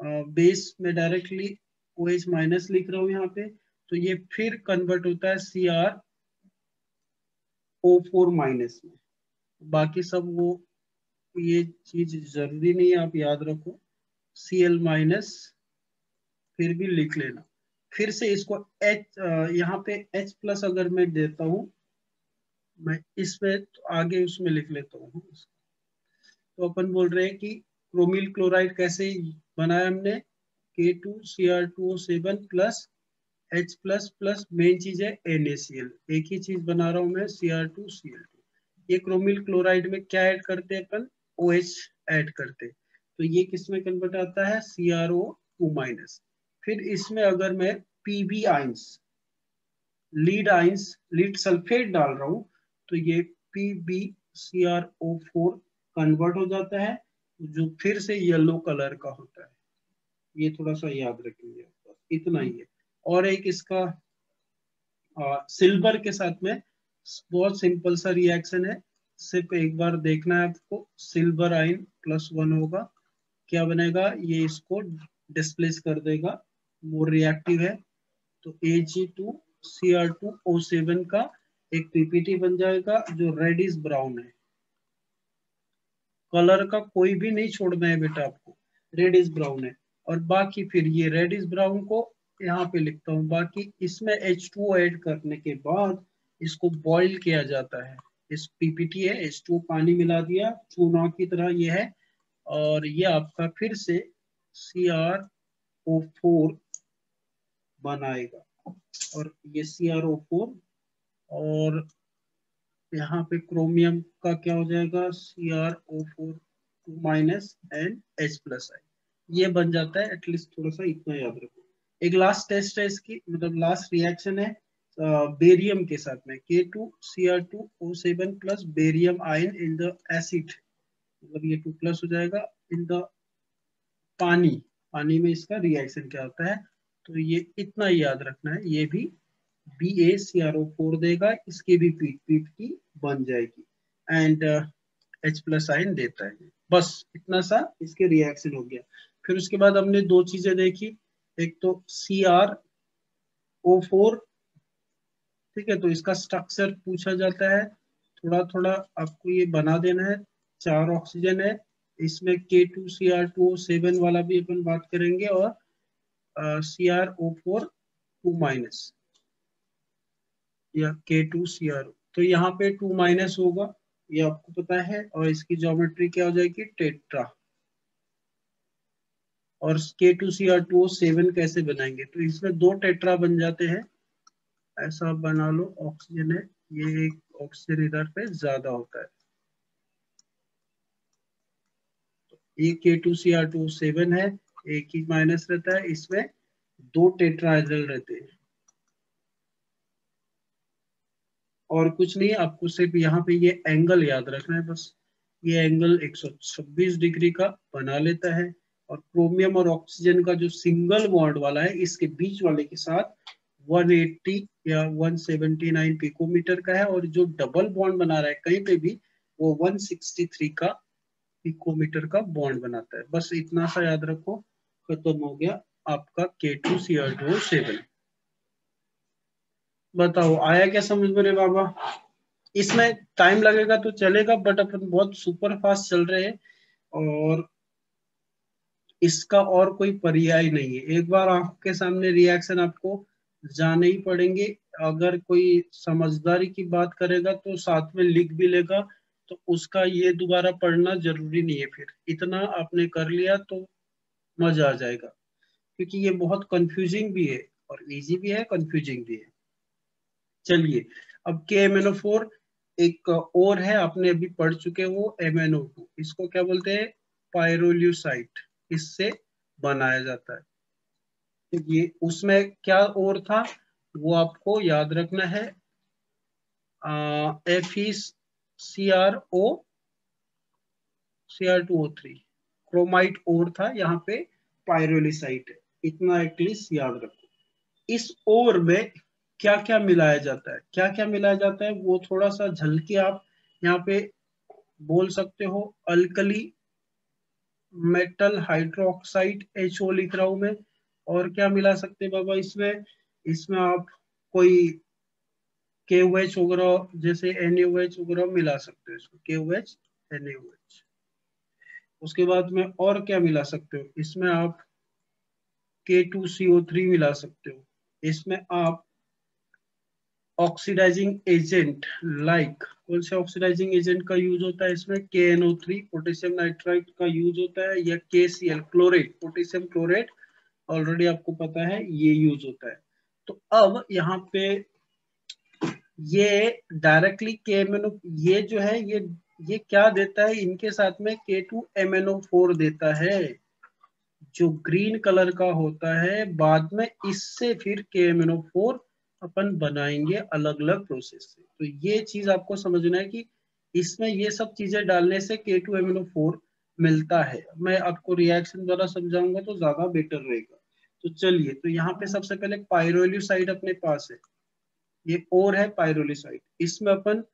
बेस में डायरेक्टली OH माइनस लिख रहा हूँ यहाँ पे, तो ये फिर कन्वर्ट होता है CrO4 माइनस में। बाकी सब वो ये चीज जरूरी नहीं है, आप याद रखो। Cl माइनस फिर भी लिख लेना। फिर से इसको H, यहाँ पे H प्लस अगर मैं देता हूँ, मैं इसमें तो आगे उसमें लिख लेता हूँ। तो अपन बोल रहे हैं कि क्रोमिल क्लोराइड कैसे बनाया हमने, K2Cr2O7 plus H plus plus main चीज है NaCl, एक ही चीज बना रहा हूं मैं, Cr2Cl2। ये क्रोमिल क्लोराइड में क्या ऐड करते हैं अपन, OH ऐड करते हैं, तो ये किस में कन्वर्ट आता है, CrO2 माइनस। फिर इसमें अगर मैं Pb आइंस, लीड सल्फेट डाल रहा हूँ, तो ये PbCrO4 कन्वर्ट हो जाता है, जो फिर से येलो कलर का होता है। ये थोड़ा सा याद रखेंगे, इतना ही है। और एक इसका सिल्वर के साथ में बहुत सिंपल सा रिएक्शन है, सिर्फ एक बार देखना है आपको। सिल्वर आयन +1 होगा, क्या बनेगा, ये इसको डिस्प्लेस कर देगा, मोर रिएक्टिव है, तो Ag2Cr2O7 का एक पीपीटी बन जाएगा जो रेडिश ब्राउन है। कलर का कोई भी नहीं छोड़ना है बेटा आपको, रेडिश ब्राउन है। और बाकी फिर ये रेडिश ब्राउन को यहाँ पे लिखता हूँ, बाकी इसमें H2O ऐड करने के बाद इसको बॉईल किया जाता है। इस पीपीटी है, H2O पानी मिला दिया, चूना की तरह ये है, और ये आपका फिर से CrO4 बनाएगा। और ये CrO4, और यहाँ पे क्रोमियम का क्या हो जाएगा, CrO4 minus and H plus आई, ये बन जाता है। एटलीस्ट थोड़ा सा इतना याद रखो। एक लास्ट टेस्ट है इसकी, मतलब लास्ट रिएक्शन है बेरियम के साथ में, K2Cr2O7 plus barium ion in the acid, मतलब ये 2 प्लस हो जाएगा इन द पानी। पानी में इसका रिएक्शन क्या होता है, तो ये इतना ही याद रखना है। ये भी BaCrO4 देगा, इसकी भी पीपीटी बन जाएगी, एंड H प्लस आयन देता है। बस इतना सा इसके रिएक्शन हो गया। फिर उसके बाद हमने दो चीजें देखी, एक तो CrO4, ठीक है, तो इसका स्ट्रक्चर पूछा जाता है, थोड़ा थोड़ा आपको ये बना देना है। 4 ऑक्सीजन है इसमें, K2Cr2O7 वाला भी अपन बात करेंगे, और CrO4 2 माइनस या K2Cr, तो यहाँ पे 2 माइनस होगा, ये आपको पता है, और इसकी ज्योमेट्री क्या हो जाएगी, टेट्रा। और K2Cr2O7 कैसे बनाएंगे, तो इसमें 2 टेट्रा बन जाते हैं, ऐसा बना लो। ऑक्सीजन है, ये एक ऑक्सीजन इधर पे ज्यादा होता है, ये K2Cr2O7 है, एक ही माइनस रहता है, इसमें 2 टेट्राहेड्रल रहते हैं। और कुछ नहीं, आपको सिर्फ यहाँ पे ये एंगल याद रखना है बस, ये एंगल 126 डिग्री का बना लेता है। और क्रोमियम और ऑक्सीजन का जो सिंगल बॉन्ड वाला है, इसके बीच वाले के साथ 180 या 179 पिकोमीटर का है, और जो डबल बॉन्ड बना रहा है कहीं पे भी, वो 163 का पिकोमीटर का बॉन्ड बनाता है। बस इतना सा याद रखो, खत्म हो गया आपका K2Cr2O7। बताओ आया क्या समझ मेरे बाबा। इसमें टाइम लगेगा तो चलेगा, बट अपन बहुत सुपर फास्ट चल रहे हैं, और इसका और कोई पर्याय नहीं है। एक बार आपके सामने रिएक्शन आपको जाने ही पड़ेंगे। अगर कोई समझदारी की बात करेगा तो साथ में लिख भी लेगा, तो उसका ये दोबारा पढ़ना जरूरी नहीं है। फिर इतना आपने कर लिया तो मजा आ जाएगा, क्योंकि ये बहुत कंफ्यूजिंग भी है, और इजी भी है, कंफ्यूजिंग भी है। चलिए, अब KMnO4 एक और है, आपने अभी पढ़ चुके हो MnO2, इसको क्या बोलते हैं, पायरोल्यूसाइट, इससे बनाया जाता है। तो ये उसमें क्या और था वो आपको याद रखना है, FeCrO2O3 क्रोमाइट और था, यहाँ पे पायरोलिसाइट है, इतना एटलीस्ट याद रखो। इस ओर में क्या क्या मिलाया जाता है, क्या क्या मिलाया जाता है वो थोड़ा सा झलके आप यहाँ पे बोल सकते हो। अल्कली मेटल हाइड्रोक्साइड HO लिख रहा हूं मैं, और क्या मिला सकते हैं बाबा इसमें? इसमें आप कोई KOH वगैरह जैसे NaOH वगैरह मिला सकते हो इसको, KOH NaOH। उसके बाद में और क्या मिला सकते हो इसमें? आप K2CO3 मिला सकते हो। इसमें आप ऑक्सीडाइजिंग एजेंट लाइक, कौन से ऑक्सीडाइजिंग एजेंट का यूज होता है इसमें? KNO3 पोटेशियम नाइट्राइट का यूज होता है, या KCl chlorate, potassium chlorate already आपको पता है ये यूज होता है। तो अब यहाँ पे ये डायरेक्टली KMNO, ये जो है ये क्या देता है? इनके साथ में K2MNO4 देता है, जो ग्रीन कलर का होता है। बाद में इससे फिर KMNO4 अपन बनाएंगे अलग अलग प्रोसेस से। तो ये चीज आपको समझना है कि इसमें ये सब चीजें डालने से K2MNO4 मिलता है। मैं आपको रिएक्शन द्वारा समझाऊंगा तो ज्यादा बेटर रहेगा। तो चलिए, तो यहाँ पे सबसे पहले पाइरोलिसाइड अपने पास है, ये और है पाइरोलिसाइड। इसमें अपन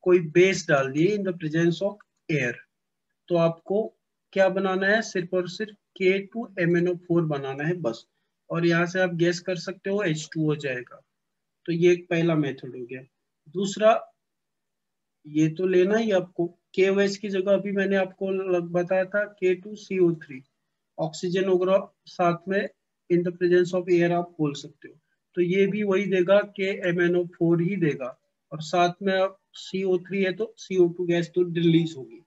कोई बेस डाल दिए इन द प्रेजेंस ऑफ एयर। तो आपको क्या बनाना है? सिर्फ और सिर्फ K2MNO4 बनाना है बस। और यहाँ से आप गेस कर सकते हो H2 हो जाएगा। तो ये एक पहला मेथड हो गया। दूसरा, ये तो लेना ही आपको, KOH की जगह अभी मैंने आपको बताया था K2CO3, ऑक्सीजन वगैरह साथ में इन द प्रेजेंस ऑफ एयर आप बोल सकते हो। तो ये भी वही देगा, KMNO4 ही देगा। और साथ में अब CO3 है तो CO2 गैस तो रिलीज होगी।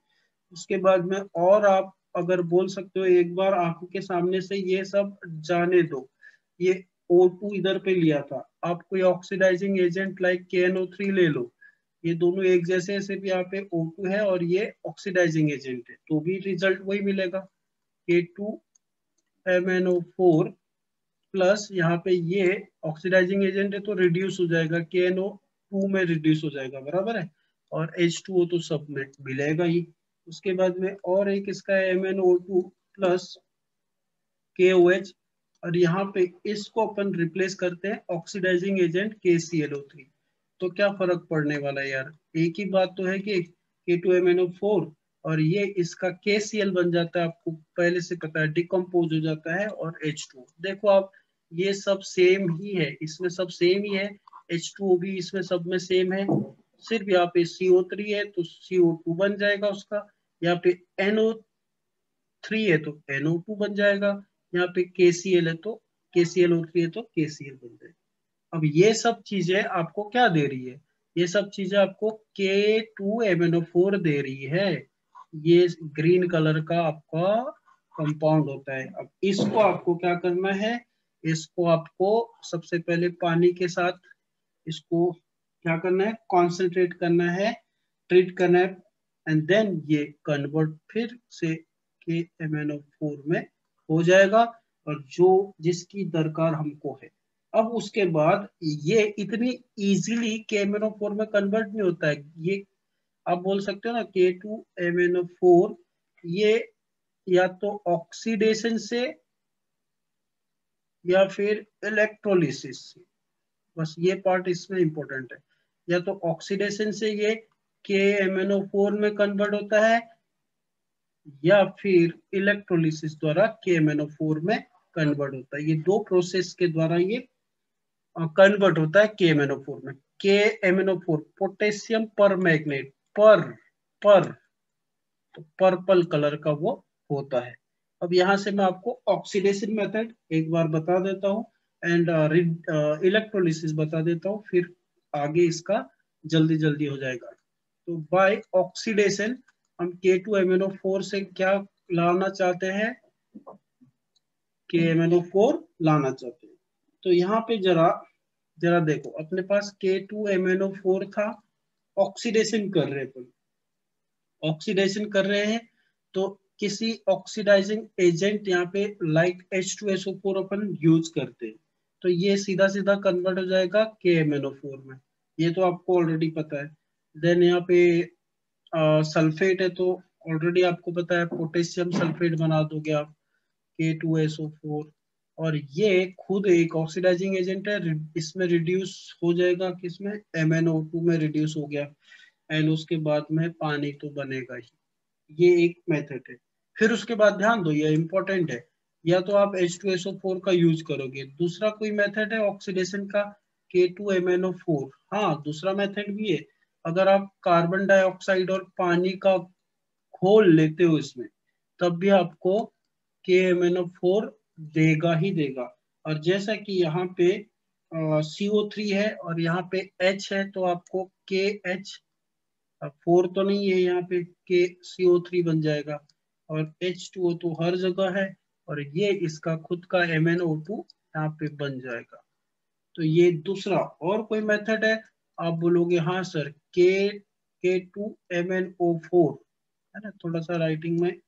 उसके बाद में और आप अगर बोल सकते हो, एक बार आंखों के सामने से ये सब जाने दो। ये O2 इधर पे लिया था, आप कोई ऑक्सीडाइजिंग एजेंट लाइक KNO3 ले लो, ये दोनों एक जैसे हैं, सिर्फ यहाँ पे O2 है और ये ऑक्सीडाइजिंग एजेंट है, तो भी रिजल्ट वही मिलेगा, K2MNO4 प्लस यहाँ पे ये ऑक्सीडाइजिंग एजेंट है तो रिड्यूस हो जाएगा, KNO2 में रिड्यूस हो जाएगा, बराबर है। और H2O तो सब में मिलेगा ही। उसके बाद में और एक इसका है MnO2 प्लस KOH, और यहाँ पे इसको अपन रिप्लेस करते हैं ऑक्सीडाइजिंग एजेंट KClO3। तो क्या फर्क पड़ने वाला है यार? एक ही बात तो है कि K2MnO4 और ये इसका KCl बन जाता है, आपको पहले से पता है, डिकम्पोज हो जाता है, और H2। देखो आप, ये सब सेम ही है, इसमें सब सेम ही है, H2O भी इसमें सब में सेम है। सिर्फ यहाँ पे CO3 है तो CO2 बन जाएगा उसका, यहाँ पे NO3 है तो NO2 बन जाएगा, यहाँ पे KCl है तो KClO3 है तो KCl बन जाएगा। अब ये सब चीजें आपको क्या दे रही है? ये सब चीजें आपको K2MNO4 दे रही है। ये ग्रीन कलर का आपका कंपाउंड होता है। अब इसको आपको क्या करना है? इसको आपको सबसे पहले पानी के साथ इसको क्या करना है? कॉन्सेंट्रेट करना है, ट्रीट करना है, एंड देन ये कन्वर्ट फिर से KMNO4 में हो जाएगा, और जो जिसकी दरकार हमको है। अब उसके बाद ये इतनी इजीली KMNO4 में कन्वर्ट नहीं होता है। ये आप बोल सकते हो ना, K2MNO4 ये या तो ऑक्सीडेशन से या फिर इलेक्ट्रोलिसिस से, बस ये पार्ट इसमें इंपॉर्टेंट है। या तो ऑक्सीडेशन से ये KMNO4 में कन्वर्ट होता है, या फिर इलेक्ट्रोलिसिस द्वारा KMNO4 में कन्वर्ट होता है। ये दो प्रोसेस के द्वारा ये कन्वर्ट होता है KMNO4 में। KMNO4 पोटेशियम पर मैग्नेट, पर तो पर्पल कलर का वो होता है। अब यहाँ से मैं आपको ऑक्सीडेशन मेथड एक बार बता देता हूँ, एंड इलेक्ट्रोलिसिस बता देता हूँ, फिर आगे इसका जल्दी जल्दी हो जाएगा। तो बाय ऑक्सीडेशन हम K2MNO4 से क्या लाना चाहते हैं? KMNO4 लाना चाहते हैं। तो यहाँ पे जरा जरा देखो, अपने पास K2MNO4 था, ऑक्सीडेशन कर रहे हैं, ऑक्सीडेशन कर रहे हैं, तो किसी ऑक्सीडाइजिंग एजेंट यहाँ पे लाइक H2SO4 अपन यूज करते हैं, तो ये सीधा सीधा कन्वर्ट हो जाएगा KMNO4 में। ये तो आपको ऑलरेडी पता है। देन यहाँ पे सल्फेट है, तो ऑलरेडी आपको पता है पोटेशियम सल्फेट बना दोगे आप, K2SO4। और ये खुद एक ऑक्सीडाइजिंग एजेंट है, इसमें रिड्यूस हो जाएगा, किसमें? MnO2 में रिड्यूस हो गया, एंड उसके बाद में पानी तो बनेगा ही। ये एक मेथड है। फिर उसके बाद ध्यान दो, ये इंपॉर्टेंट है, या तो आप H2SO4 का यूज करोगे। दूसरा कोई मेथड है ऑक्सीडेशन का, K2MnO4। हाँ, दूसरा मेथड भी है। अगर आप कार्बन डाइऑक्साइड और पानी का घोल लेते हो इसमें, तब भी आपको KMnO4 देगा ही देगा। और जैसा कि यहाँ पे CO3 है और यहाँ पे H है, तो आपको KH4 तो नहीं है यहाँ पे, KCO3 बन जाएगा। और H2O तो हर जगह है, और ये इसका खुद का MnO2 यहाँ पे बन जाएगा। तो ये दूसरा। और कोई मेथड है? आप बोलोगे हाँ सर, K2MnO4 है ना। थोड़ा सा राइटिंग में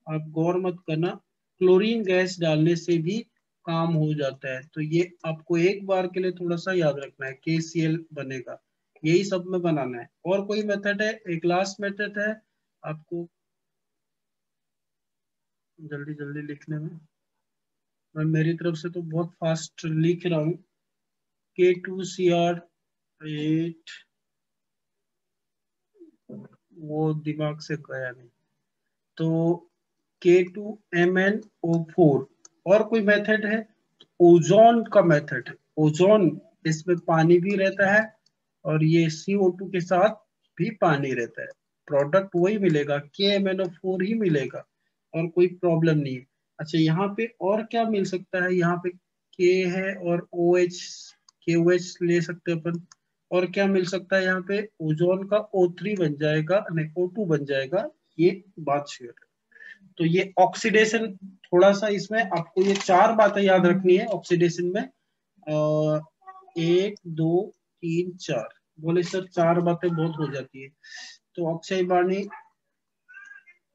आप गौर मत करना, क्लोरीन गैस डालने से भी काम हो जाता है। तो ये आपको एक बार के लिए थोड़ा सा याद रखना है, KCl बनेगा। यही सब में बनाना है। और कोई मेथड है? एक लास्ट मेथड है आपको, जल्दी जल्दी लिखने में, मैं मेरी तरफ से तो बहुत फास्ट लिख रहा हूँ। K2Cr8, वो दिमाग से गया नहीं। तो K2MnO4। और कोई मेथड है? ओजोन का मेथड है। ओजोन, इसमें पानी भी रहता है और ये CO2 के साथ भी पानी रहता है। प्रोडक्ट वही मिलेगा, KMnO4 ही मिलेगा, और कोई प्रॉब्लम नहीं है। अच्छा, यहाँ पे और क्या मिल सकता है? यहाँ पे K है और OH, KOH ले सकते हैं अपन। और क्या मिल सकता है यहाँ पे? ओजोन का O3 बन जाएगा, नहीं O2 बन जाएगा, ये बात श्योर है। तो ये ऑक्सीडेशन, थोड़ा सा इसमें आपको ये चार बातें याद रखनी है ऑक्सीडेशन में। 1 2 3 4 बोले सर, चार बातें बहुत हो जाती है। तो अक्षय बाणी,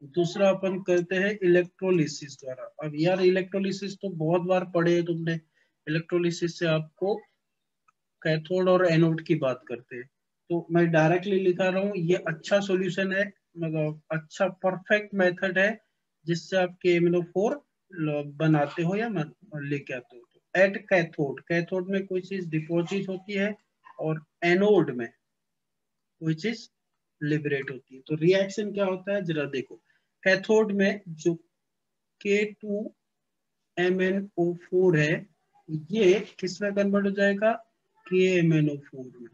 दूसरा अपन करते हैं इलेक्ट्रोलिसिस द्वारा। अब यार, इलेक्ट्रोलिसिस तो बहुत बार पढ़े हैं तुमने। इलेक्ट्रोलिसिस से आपको कैथोड और एनोड की बात करते हैं। तो मैं डायरेक्टली लिखा रहा हूँ, ये अच्छा सॉल्यूशन है, मतलब अच्छा परफेक्ट मेथड है, जिससे आप KMnO4 बनाते हो या लेके आते हो। तो एट कैथोड, कैथोड में कोई चीज डिपॉजिट होती है और एनोड में कोई चीज लिबरेट होती है। तो रिएक्शन क्या होता है जरा देखो। कैथोड में जो K2MnO4 है, ये किस में कन्वर्ट हो जाएगा? KMnO4 में।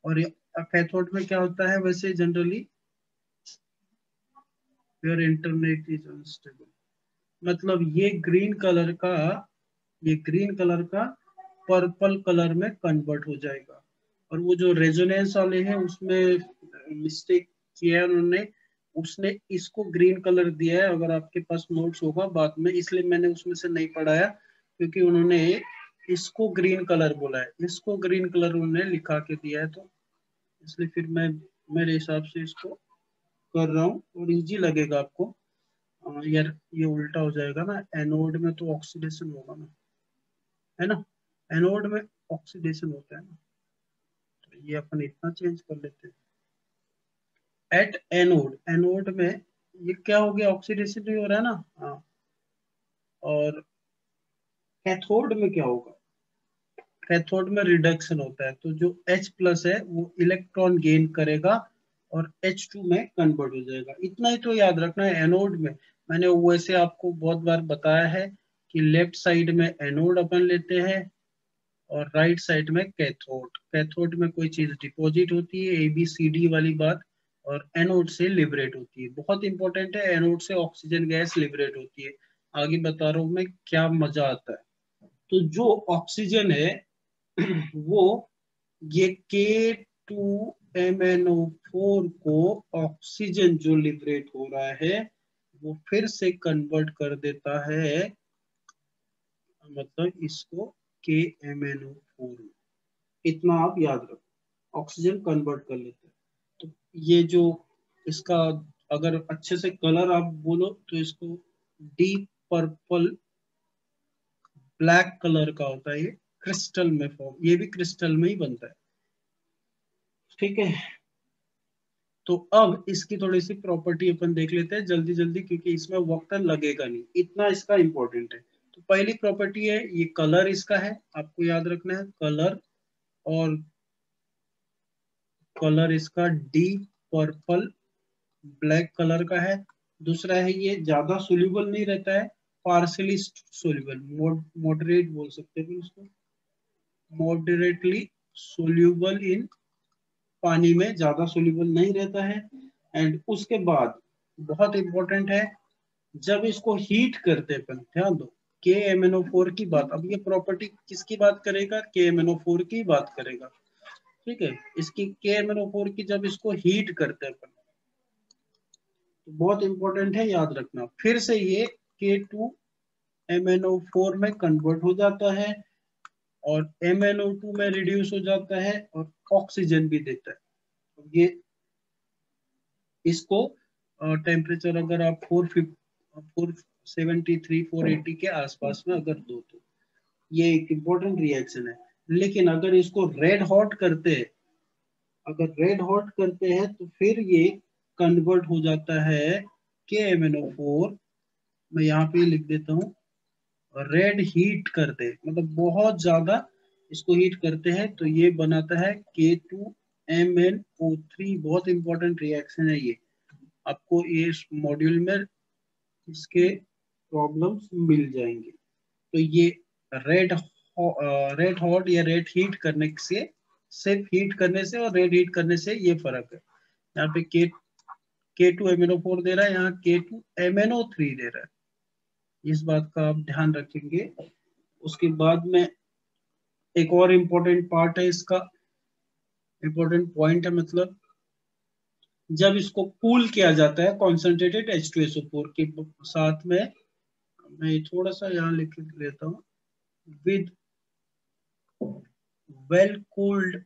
और कैथोड में क्या होता है वैसे generally? Your internet is unstable, मतलब ये ग्रीन कलर का पर्पल कलर में कन्वर्ट हो जाएगा। और वो जो रेजोनेंस वाले हैं उसमें मिस्टेक किया है उन्होंने, उसने इसको ग्रीन कलर दिया है। अगर आपके पास नोट्स होगा बाद में, इसलिए मैंने उसमें से नहीं पढ़ाया, क्योंकि उन्होंने इसको ग्रीन कलर बोला है, इसको ग्रीन कलर उन्होंने लिखा के दिया है। तो इसलिए फिर मैं मेरे हिसाब से इसको कर रहा हूँ, और इजी लगेगा आपको। यार, ये उल्टा हो जाएगा ना, एनोड में तो ऑक्सीडेशन होगा ना, है ना। एनोड में ऑक्सीडेशन होता है ना, तो ये अपन इतना चेंज कर लेते हैं। एट एनोड, एनोड में ये क्या हो गया? ऑक्सीडेशन भी हो रहा है ना। हाँ। और कैथोड में क्या होगा? कैथोड में रिडक्शन होता है। तो जो H प्लस है वो इलेक्ट्रॉन गेन करेगा और H2 में कन्वर्ट हो जाएगा। इतना ही तो याद रखना है एनोड में। मैंने वैसे आपको बहुत बार बताया है कि लेफ्ट साइड में एनोड अपन लेते हैं और राइट साइड में कैथोड। कैथोड में कोई चीज डिपॉजिट होती है, ABCD वाली बात, और एनोड से लिबरेट होती है। बहुत इंपॉर्टेंट है, एनोड से ऑक्सीजन गैस लिबरेट होती है। आगे बता रहा हूँ मैं, क्या मजा आता है। तो जो ऑक्सीजन है वो, ये K2MnO4 को ऑक्सीजन जो लिबरेट हो रहा है, वो फिर से कन्वर्ट कर देता है, मतलब इसको KMnO4 में। इतना आप याद रखो, ऑक्सीजन कन्वर्ट कर लेते हैं। तो ये जो इसका, अगर अच्छे से कलर आप बोलो तो इसको डीप पर्पल ब्लैक कलर का होता है। ये क्रिस्टल में फॉर्म, ये भी क्रिस्टल में ही बनता है। ठीक है। तो अब इसकी थोड़ी सी प्रॉपर्टी अपन देख लेते हैं जल्दी जल्दी, क्योंकि इसमें वक्त लगेगा नहीं, इतना इसका इंपॉर्टेंट है। तो पहली प्रॉपर्टी है, ये कलर इसका है, आपको याद रखना है कलर। और कलर इसका डीप पर्पल ब्लैक कलर का है। दूसरा है, ये ज्यादा सोल्यूबल नहीं रहता है, पार्शियली सोल्यूबल, मॉडरेट बोल सकते हैं उसको, मॉडरेटली सोल्यूबल इन, पानी में ज्यादा सोल्यूबल नहीं रहता है। एंड उसके बाद बहुत इंपॉर्टेंट है, जब इसको हीट करते हैं, ध्यान दो, KMnO4 की बात, अब ये प्रॉपर्टी किसकी बात करेगा, KMnO4 की बात करेगा, ठीक है। इसकी KMnO4 की जब इसको हीट करते हैं तो बहुत इंपॉर्टेंट है, याद रखना, फिर से ये K2MnO4 में कन्वर्ट हो जाता है और MnO2 में रिड्यूस हो जाता है और ऑक्सीजन भी देता है। ये इसको टेम्परेचर अगर आप 473 480 के आसपास में अगर दो तो ये एक इम्पोर्टेंट रिएक्शन है। लेकिन अगर इसको रेड हॉट करते हैं, अगर रेड हॉट करते हैं तो फिर ये कन्वर्ट हो जाता है KMnO4, मैं यहाँ पे लिख देता हूँ, रेड हीट करते हैं, मतलब बहुत ज्यादा इसको हीट करते हैं तो ये बनाता है K2MnO3। बहुत इंपॉर्टेंट रिएक्शन है ये, आपको ये मॉड्यूल में इसके प्रॉब्लम्स मिल जाएंगे। तो ये रेड रेड हॉट या रेड हीट करने से, सिर्फ हीट करने से और रेड हीट करने से ये फर्क है। यहाँ पे K2MnO4 दे रहा है, यहाँ K2MnO3 दे रहा है, इस बात का आप ध्यान रखेंगे। उसके बाद में एक और इम्पोर्टेंट पार्ट है इसका, इम्पोर्टेंट पॉइंट है, मतलब जब इसको कूल किया जाता है कॉन्सेंट्रेटेड H2SO4 के साथ में, मैं थोड़ा सा यहाँ लिख लेता हूँ, with well cooled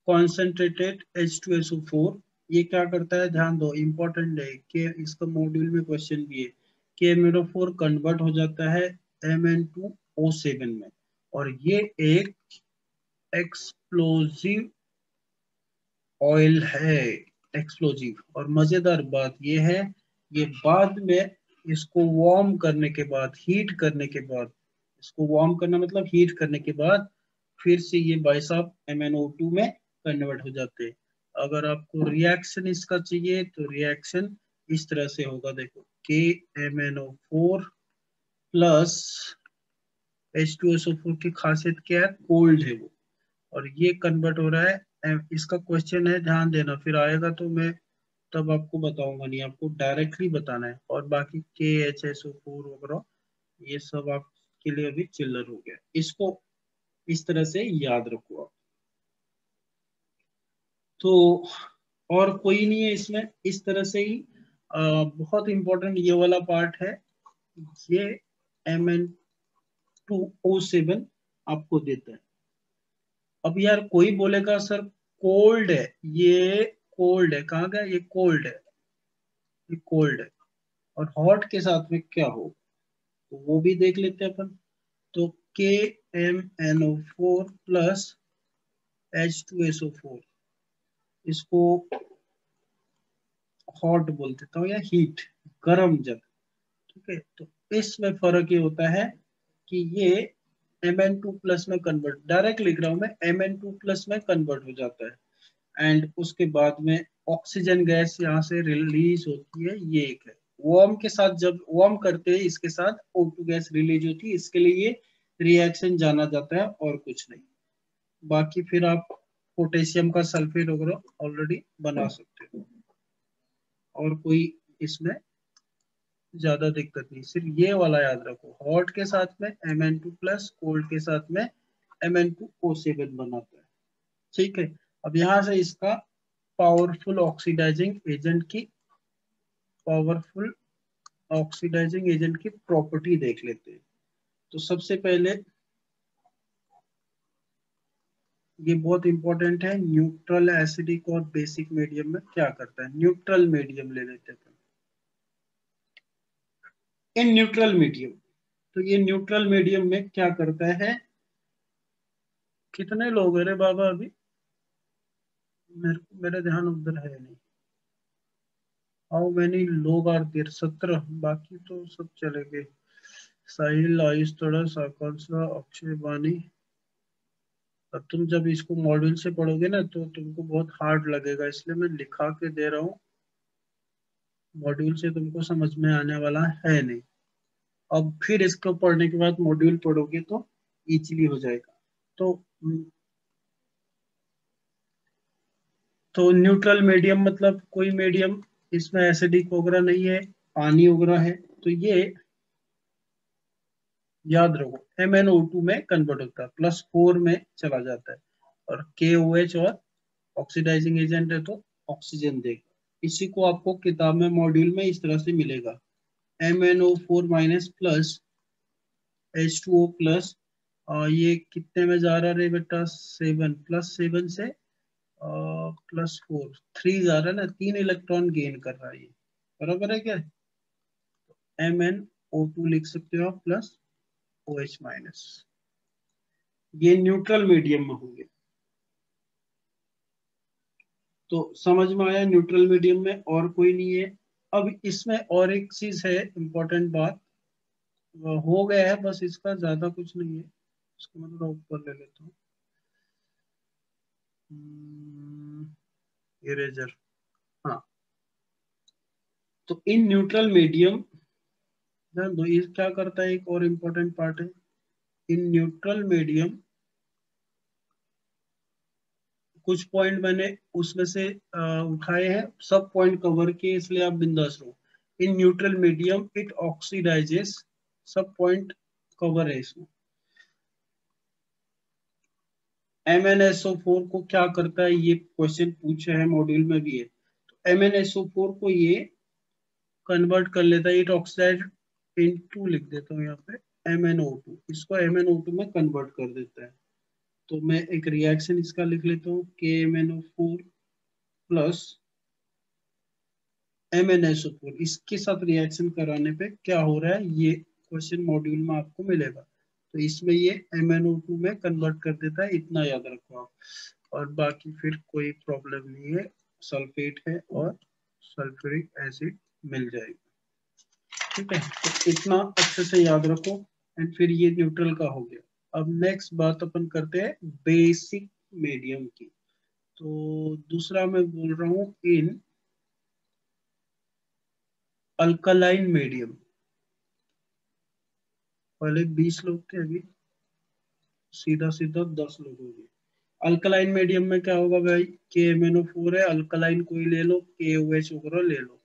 concentrated H2SO4, ये क्या करता है, ध्यान दो, इंपॉर्टेंट है कि इसका मॉड्यूल में क्वेश्चन भी है, KMnO4 कन्वर्ट हो जाता है Mn2O7 में, और ये एक एक्सप्लोजिव ऑयल है, एक्सप्लोजिव। और मजेदार बात ये है, ये बाद में इसको वार्म करने के बाद, हीट करने के बाद, इसको वार्म करना मतलब हीट करने के बाद फिर से ये बाइसाब MnO2 में कन्वर्ट हो जाते हैं। अगर आपको रिएक्शन इसका चाहिए तो रिएक्शन इस तरह से होगा, देखो, KMnO4 प्लस H2SO4 की खासियत क्या है, कोल्ड है वो, और ये कन्वर्ट हो रहा है। इसका क्वेश्चन है, ध्यान देना, फिर आएगा तो मैं तब आपको बताऊंगा, नहीं आपको डायरेक्टली बताना है। और बाकी KHSO4 वगैरह ये सब आपके लिए अभी चिल्लर हो गया, इसको इस तरह से याद रखो आप। तो और कोई नहीं है इसमें, इस तरह से ही बहुत इंपॉर्टेंट ये वाला पार्ट है, ये Mn2O7 आपको देता है। अब यार कोई बोलेगा सर कोल्ड है, ये कोल्ड है, कहाँ गया, ये कोल्ड है, ये कोल्ड है, और हॉट के साथ में क्या हो, तो वो भी देख लेते हैं अपन। तो KMnO4 प्लस H2SO4, इसको हॉट बोल देता हूँ या हीट, गर्म जल, ठीक है। तो इसमें फर्क ये होता है कि ये Mn2 प्लस में कन्वर्ट, डायरेक्ट लिख रहा हूं मैं, Mn2 प्लस में कन्वर्ट हो जाता है। एंड उसके बाद में ऑक्सीजन गैस यहाँ से रिलीज होती है, ये एक है। वार्म के साथ जब वार्म करते हैं इसके साथ O2 गैस रिलीज होती है, इसके लिए ये रिएक्शन जाना जाता है और कुछ नहीं। बाकी फिर आप पोटेशियम का सल्फेट वगैरह ऑलरेडी बना सकते हो, और कोई इसमें ज्यादा दिक्कत नहीं, सिर्फ ये वाला याद रखो, हॉट के साथ में Mn2 प्लस, कोल्ड के साथ में Mn2O7 बनाता है, ठीक है। अब यहाँ से इसका पावरफुल ऑक्सीडाइजिंग एजेंट की, पावरफुल ऑक्सीडाइजिंग एजेंट की प्रॉपर्टी देख लेते हैं। तो सबसे पहले ये बहुत इंपॉर्टेंट है, न्यूट्रल एसिडिक और बेसिक मीडियम में क्या करता है, न्यूट्रल मीडियम ले लेते हैं। इन न्यूट्रल मीडियम, तो ये न्यूट्रल मीडियम में क्या करता है, कितने लोग हैं रे बाबा अभी, मेरा ध्यान उधर है नहीं, हाउ मेनी लोग आर देयर, 17, बाकी तो सब चले गए, साहिल, आयुष, तड़स, आकांक्षा, अक्षय, वाणी। अब तुम जब इसको मॉड्यूल से पढ़ोगे ना तो तुमको बहुत हार्ड लगेगा, इसलिए मैं लिखा के दे रहा हूँ, मॉड्यूल से तुमको समझ में आने वाला है नहीं। अब फिर इसको पढ़ने के बाद मॉड्यूल पढ़ोगे तो इजीली हो जाएगा। तो न्यूट्रल मीडियम मतलब कोई मीडियम इसमें एसिडिक वगैरह नहीं है, पानी वगैरह है, तो ये याद रखो MnO2 में कन्वर्ट होता है, +4 में चला जाता है, और KOH और ऑक्सीडाइजिंग एजेंट है तो ऑक्सीजन देगा। इसी को आपको किताब में मॉड्यूल में इस तरह से मिलेगा, MnO4 minus plus H2O plus, ये कितने में जा रहा है बेटा, 7 +7 से +4 3 जा रहा है ना, 3 इलेक्ट्रॉन गेन कर रहा है ये, बराबर है क्या? MnO2 लिख सकते हो आप प्लस OH माइनस, ये न्यूट्रल मीडियम में होंगे। तो समझ में आया न्यूट्रल मीडियम में और कोई नहीं है। अब इसमें और एक चीज है इम्पोर्टेंट बात, हो गया है बस, इसका ज्यादा कुछ नहीं है, इसको मैं थोड़ा ऊपर ले लेता हूँ, इरेजर। हाँ, तो इन न्यूट्रल मीडियम, ध्यान दो ये क्या करता है, एक और इम्पोर्टेंट पार्ट है, इन न्यूट्रल मीडियम कुछ पॉइंट मैंने उसमें से उठाए हैं, सब पॉइंट कवर किए, इसलिए आप बिंदास रहो। In neutral medium it oxidises, सब पॉइंट कवर है इसमें। MnSO4 को क्या करता है, ये क्वेश्चन पूछा है मॉड्यूल में भी है, तो MnSO4 को ये कन्वर्ट कर लेता है, इट ऑक्साइड इनटू, लिख देता हूँ यहाँ पे MnO2, इसको MnO2 में कन्वर्ट कर देता है। तो मैं एक रिएक्शन इसका लिख लेता हूँ, KMnO4 प्लस MnSO4, इसके साथ रिएक्शन कराने पे क्या हो रहा है, ये क्वेश्चन मॉड्यूल में आपको मिलेगा। तो इसमें ये MnO2 में कन्वर्ट कर देता है, इतना याद रखो आप, और बाकी फिर कोई प्रॉब्लम नहीं है, सल्फेट है और सल्फ्यूरिक एसिड मिल जाएगा। ठीक है, तो इतना अच्छे से याद रखो, एंड फिर ये न्यूट्रल का हो गया। अब नेक्स्ट बात अपन करते हैं बेसिक मीडियम की। तो दूसरा मैं बोल रहा हूँ इन अल्कलाइन मीडियम, पहले 20 लोग थे, अभी सीधा सीधा 10 लोग हो गए। अल्कलाइन मीडियम में क्या होगा भाई, KMnO4 है, अल्कलाइन कोई ले लो, KOH वगैरह ले लो,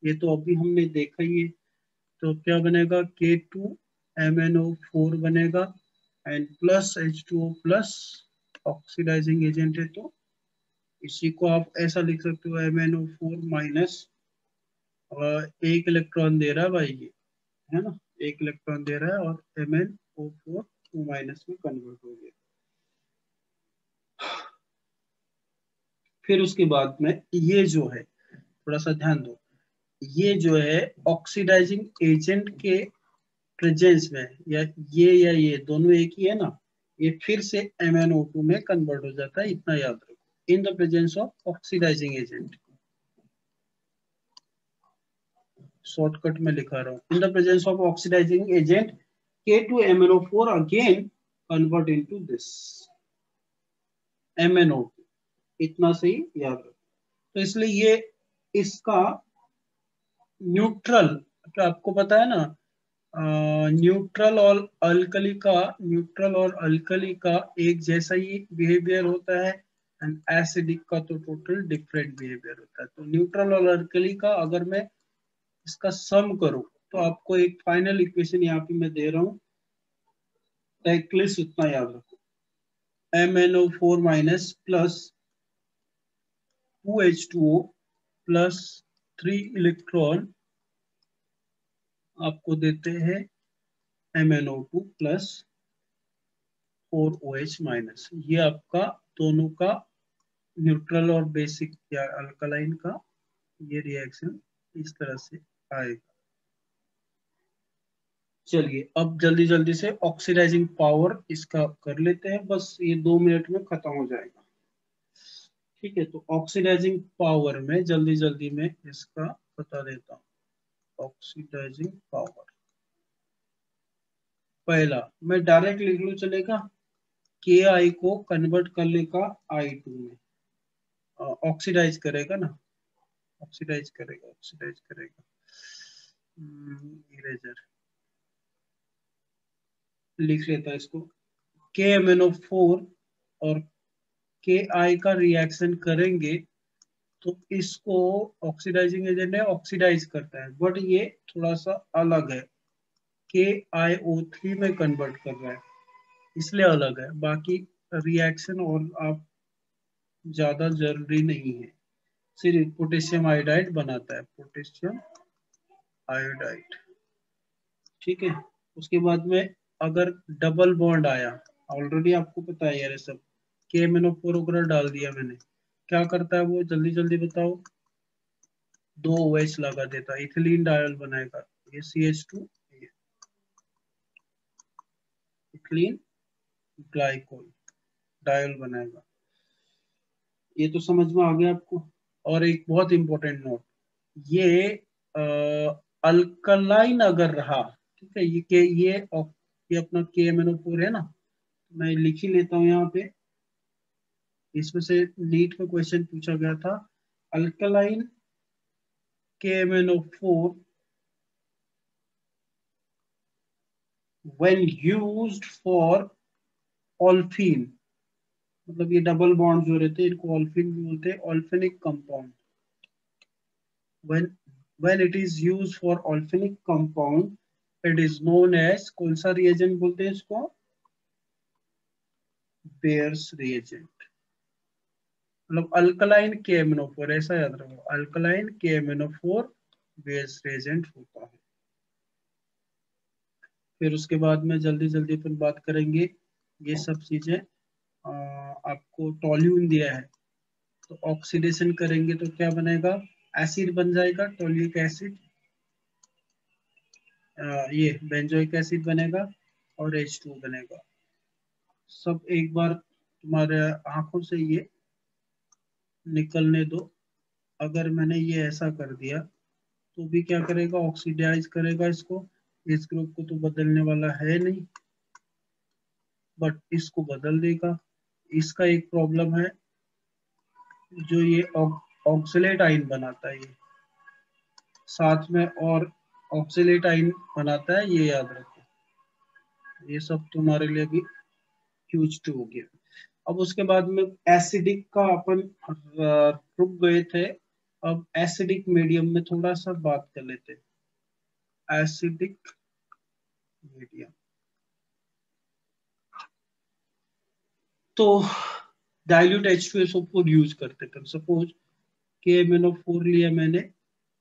ये तो अभी हमने देखा ही है। तो क्या बनेगा, K2MnO4 बनेगा, and plus H2O plus, oxidising agent है तो इसी को आप ऐसा लिख सकते हो, MnO4 माइनस, एक इलेक्ट्रॉन दे रहा है भाई ये, है ना, एक इलेक्ट्रॉन दे रहा है, और MnO4 2 माइनस में कन्वर्ट हो गया। फिर उसके बाद में ये जो है, थोड़ा सा ध्यान दो, ये जो है ऑक्सीडाइजिंग एजेंट के प्रेजेंस में, या ये दोनों एक ही है ना, ये फिर से MnO2 में कन्वर्ट हो जाता है, इतना याद रखो, in the presence of oxidising agent, shortcut में लिखा रहा हूँ, in the presence of oxidising agent K2MnO4 again convert into this MnO2, इतना सही याद रखो। तो इसलिए ये इसका न्यूट्रल, तो आपको पता है ना, न्यूट्रल और अल्कली का एक जैसा ही बिहेवियर होता है, एंड एसिडिक का तो टोटल डिफरेंट बिहेवियर होता है। तो न्यूट्रल और अल्कली का अगर मैं इसका सम करूं तो आपको एक फाइनल इक्वेशन यहाँ पे मैं दे रहा हूँ, एटलीस्ट इतना याद रखो, MnO4 minus plus 2H2O plus 3 electron आपको देते हैं MnO2 प्लस 4OH माइनस, ये आपका दोनों का न्यूट्रल और बेसिक या अल्कलाइन का ये रिएक्शन इस तरह से आएगा। चलिए अब जल्दी जल्दी से ऑक्सीडाइजिंग पावर इसका कर लेते हैं, बस ये 2 मिनट में खत्म हो जाएगा। ठीक है, तो ऑक्सीडाइजिंग पावर में जल्दी जल्दी में इसका बता देता हूँ। ऑक्सीडाइजिंग पावर, पहला मैं डायरेक्ट लिख लूँ चलेगा, Ki को कन्वर्ट कर लेगा I2 में, ऑक्सीडाइज करेगा ना, ऑक्सीडाइज करेगा, ऑक्सीडाइज करेगा। इरेजर लिख लेता है इसको। KMnO4 और KI का रिएक्शन करेंगे तो इसको ऑक्सीडाइजिंग एजेंट है, ऑक्सीडाइज करता है, बट ये थोड़ा सा अलग है, KiO3 में कन्वर्ट कर रहा है, इसलिए अलग है। बाकी रिएक्शन और आप ज्यादा जरूरी नहीं है, सिर्फ पोटेशियम आयोडाइड बनाता है, पोटेशियम आयोडाइड। ठीक है, उसके बाद में अगर डबल बॉन्ड आया, ऑलरेडी आपको पता है यार सब, KMnO4 वगैरह डाल दिया मैंने, क्या करता है वो, जल्दी जल्दी बताओ, 2 OH लगा देता है, इथिलीन डायल बनाएगा, ये CH2, ये इथिलीन ग्लाइकोल डायल बनाएगा। ये तो समझ में आ गया आपको। और एक बहुत इंपॉर्टेंट नोट, ये अल्कलाइन अगर रहा, ठीक है, ये अपना KMnO4 है ना, मैं लिख ही लेता हूँ यहाँ पे, इसमें से नीट में क्वेश्चन पूछा गया था, alkaline KMnO4 when used for olefin, मतलब ये डबल बॉन्ड जो रहते हैं इनको ऑल्फिन भी बोलते हैं, ऑल्फेनिक compound. when it is used for olefinic compound it is known as, कौन सा रिएजेंट बोलते हैं इसको, बेयर्स रिएजेंट। मतलब अल्कलाइन KMnO4, ऐसा याद रखो, अल्कलाइन KMnO4 बेयर्स रिएजेंट होता है। फिर उसके बाद में जल्दी जल्दी अपन बात करेंगे, ये सब चीजें आपको टोल्यून दिया है, तो ऑक्सीडेशन करेंगे तो क्या बनेगा, एसिड बन जाएगा, टोलिक एसिड, ये बेंजोइक एसिड बनेगा और H2 बनेगा। सब एक बार तुम्हारे आंखों से ये निकलने दो। अगर मैंने ये ऐसा कर दिया तो भी क्या करेगा, ऑक्सीडाइज करेगा इसको, इस ग्रुप को तो बदलने वाला है नहीं, बट इसको बदल देगा। इसका एक प्रॉब्लम है, जो ये ऑक्सलेट आइन बनाता है, ये साथ में और ऑक्सलेट आइन बनाता है, ये याद रखो। ये सब तुम्हारे लिए भी ह्यूज टू हो गया। अब उसके बाद में एसिडिक का अपन रुक गए थे, अब एसिडिक मीडियम में थोड़ा सा बात कर लेते हैं। एसिडिक मीडियम तो डाइल्यूट H2SO4 यूज करते थे। सपोज KMnO4 लिया मैंने,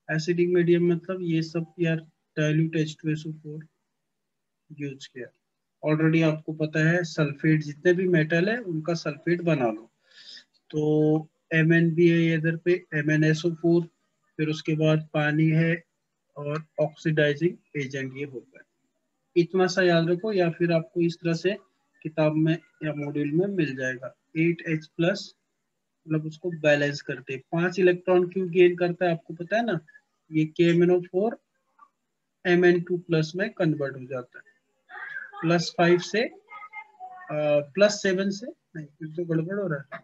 एसिडिक मीडियम मतलब ये सब यार डाइल्यूट H2SO4 यूज किया। ऑलरेडी आपको पता है सल्फेट, जितने भी मेटल है उनका सल्फेट बना लो, तो Mn भी है इधर पे, MnSO4, फिर उसके बाद पानी है और ऑक्सीडाइजिंग एजेंट ये होता है। इतना सा याद रखो, या फिर आपको इस तरह से किताब में या मॉड्यूल में मिल जाएगा। 8H प्लस, मतलब उसको बैलेंस करते, 5 इलेक्ट्रॉन क्यों गेन करता है आपको पता है ना, ये KMnO4 Mn2 प्लस में कन्वर्ट हो जाता है, +5 से +7 से, नहीं फिर तो गड़बड़ हो रहा है,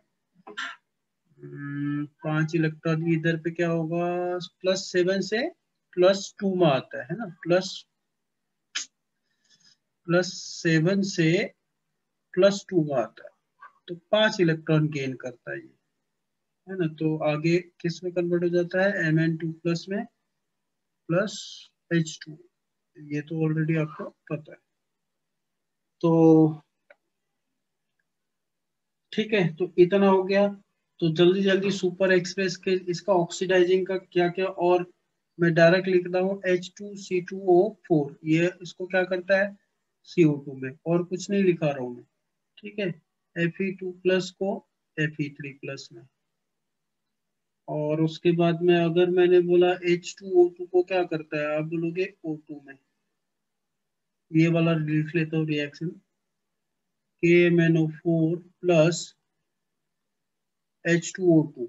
5 इलेक्ट्रॉन इधर पे क्या होगा, +7 से +2 में आता है ना, +7 से +2 में आता है, तो 5 इलेक्ट्रॉन गेन करता है ये, है ना। तो आगे किस में कन्वर्ट हो जाता है, Mn2 प्लस में प्लस H2, ये तो ऑलरेडी आपको पता है। तो ठीक है, तो इतना हो गया। तो जल्दी जल्दी सुपर एक्सप्रेस के इसका ऑक्सीडाइजिंग का क्या क्या, और मैं डायरेक्ट लिखता हूँ H2C2O4, ये इसको क्या करता है CO2 में, और कुछ नहीं लिखा रहा हूँ मैं, ठीक है। Fe2 प्लस को Fe3 प्लस में, और उसके बाद में अगर मैंने बोला H2O2 को क्या करता है, आप बोलोगे O2 में, ये वाला लिख लेता हूँ reaction, KMnO4 plus H2O2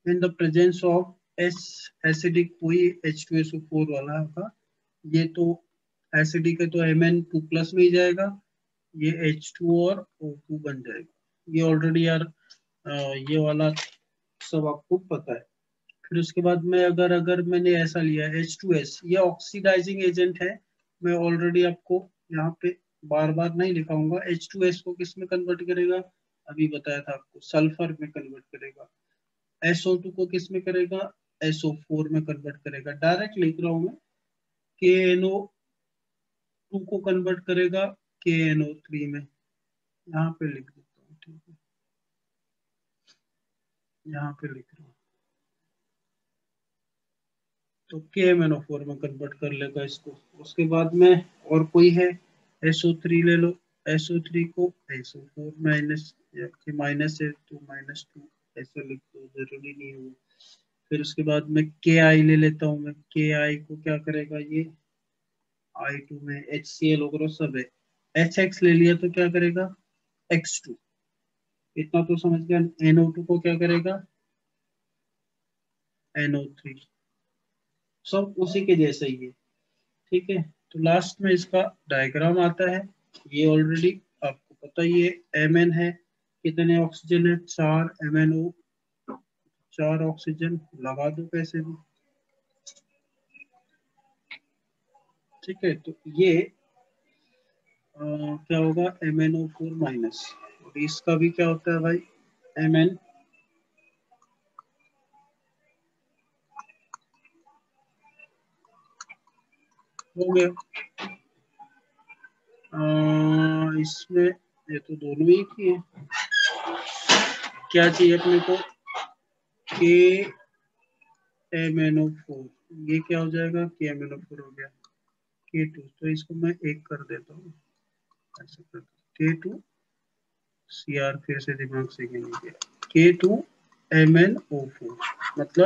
in the presence of acidic, वही H2SO4 वाला होगा, ये तो एसिडिक है तो Mn2 प्लस में ही जाएगा, ये H2 और O2 बन जाएगा। ये ऑलरेडी यार ये वाला सब आपको पता है। फिर उसके बाद में अगर मैंने ऐसा लिया H2S, ये ऑक्सीडाइजिंग एजेंट है। मैं ऑलरेडी आपको यहाँ पे बार बार नहीं लिखाऊंगा। H2S को किस में कन्वर्ट करेगा, अभी बताया था आपको, सल्फर में कन्वर्ट करेगा। SO2 को किस में करेगा, SO4 में कन्वर्ट करेगा। डायरेक्ट लिख रहा हूँ मैं, KNO2 को कन्वर्ट करेगा KNO3 में, यहाँ पे लिख देता हूँ, ठीक है, यहाँ पे लिख रहा हूँ। तो KMNO4 में कन्वर्ट कर लेगा इसको। उसके बाद में और कोई है, SO3 ले लो। SO3 को SO4 माइनस, माइनस है तो -2 ऐसा लिख दो, जरूरी नहीं है वो। फिर उसके बाद में KI ले लेता हूँ मैं। KI को क्या करेगा, ये I2 में HCl वगैरह सब है। HX ले लिया तो क्या करेगा, X2। इतना तो समझ गया। NO2 को क्या करेगा, NO3। सब उसी के जैसा ही है, ठीक है। तो लास्ट में इसका डायग्राम आता है। ये ऑलरेडी आपको पता ही है। Mn है, कितने ऑक्सीजन है, 4 MnO, 4 ऑक्सीजन लगा दो कैसे भी, ठीक है। तो ये क्या होगा, MnO4 माइनस, और इसका भी क्या होता है भाई, Mn हो गया। इसमें ये तो दोनों ही की है। क्या चाहिए अपने को, KMnO4, ये क्या हो जाएगा, KMnO4 हो गया। K2, तो इसको मैं एक कर देता हूँ, ऐसे कर K2 CR, फिर से दिमाग से गिन गया, K2 MnO4 मतलब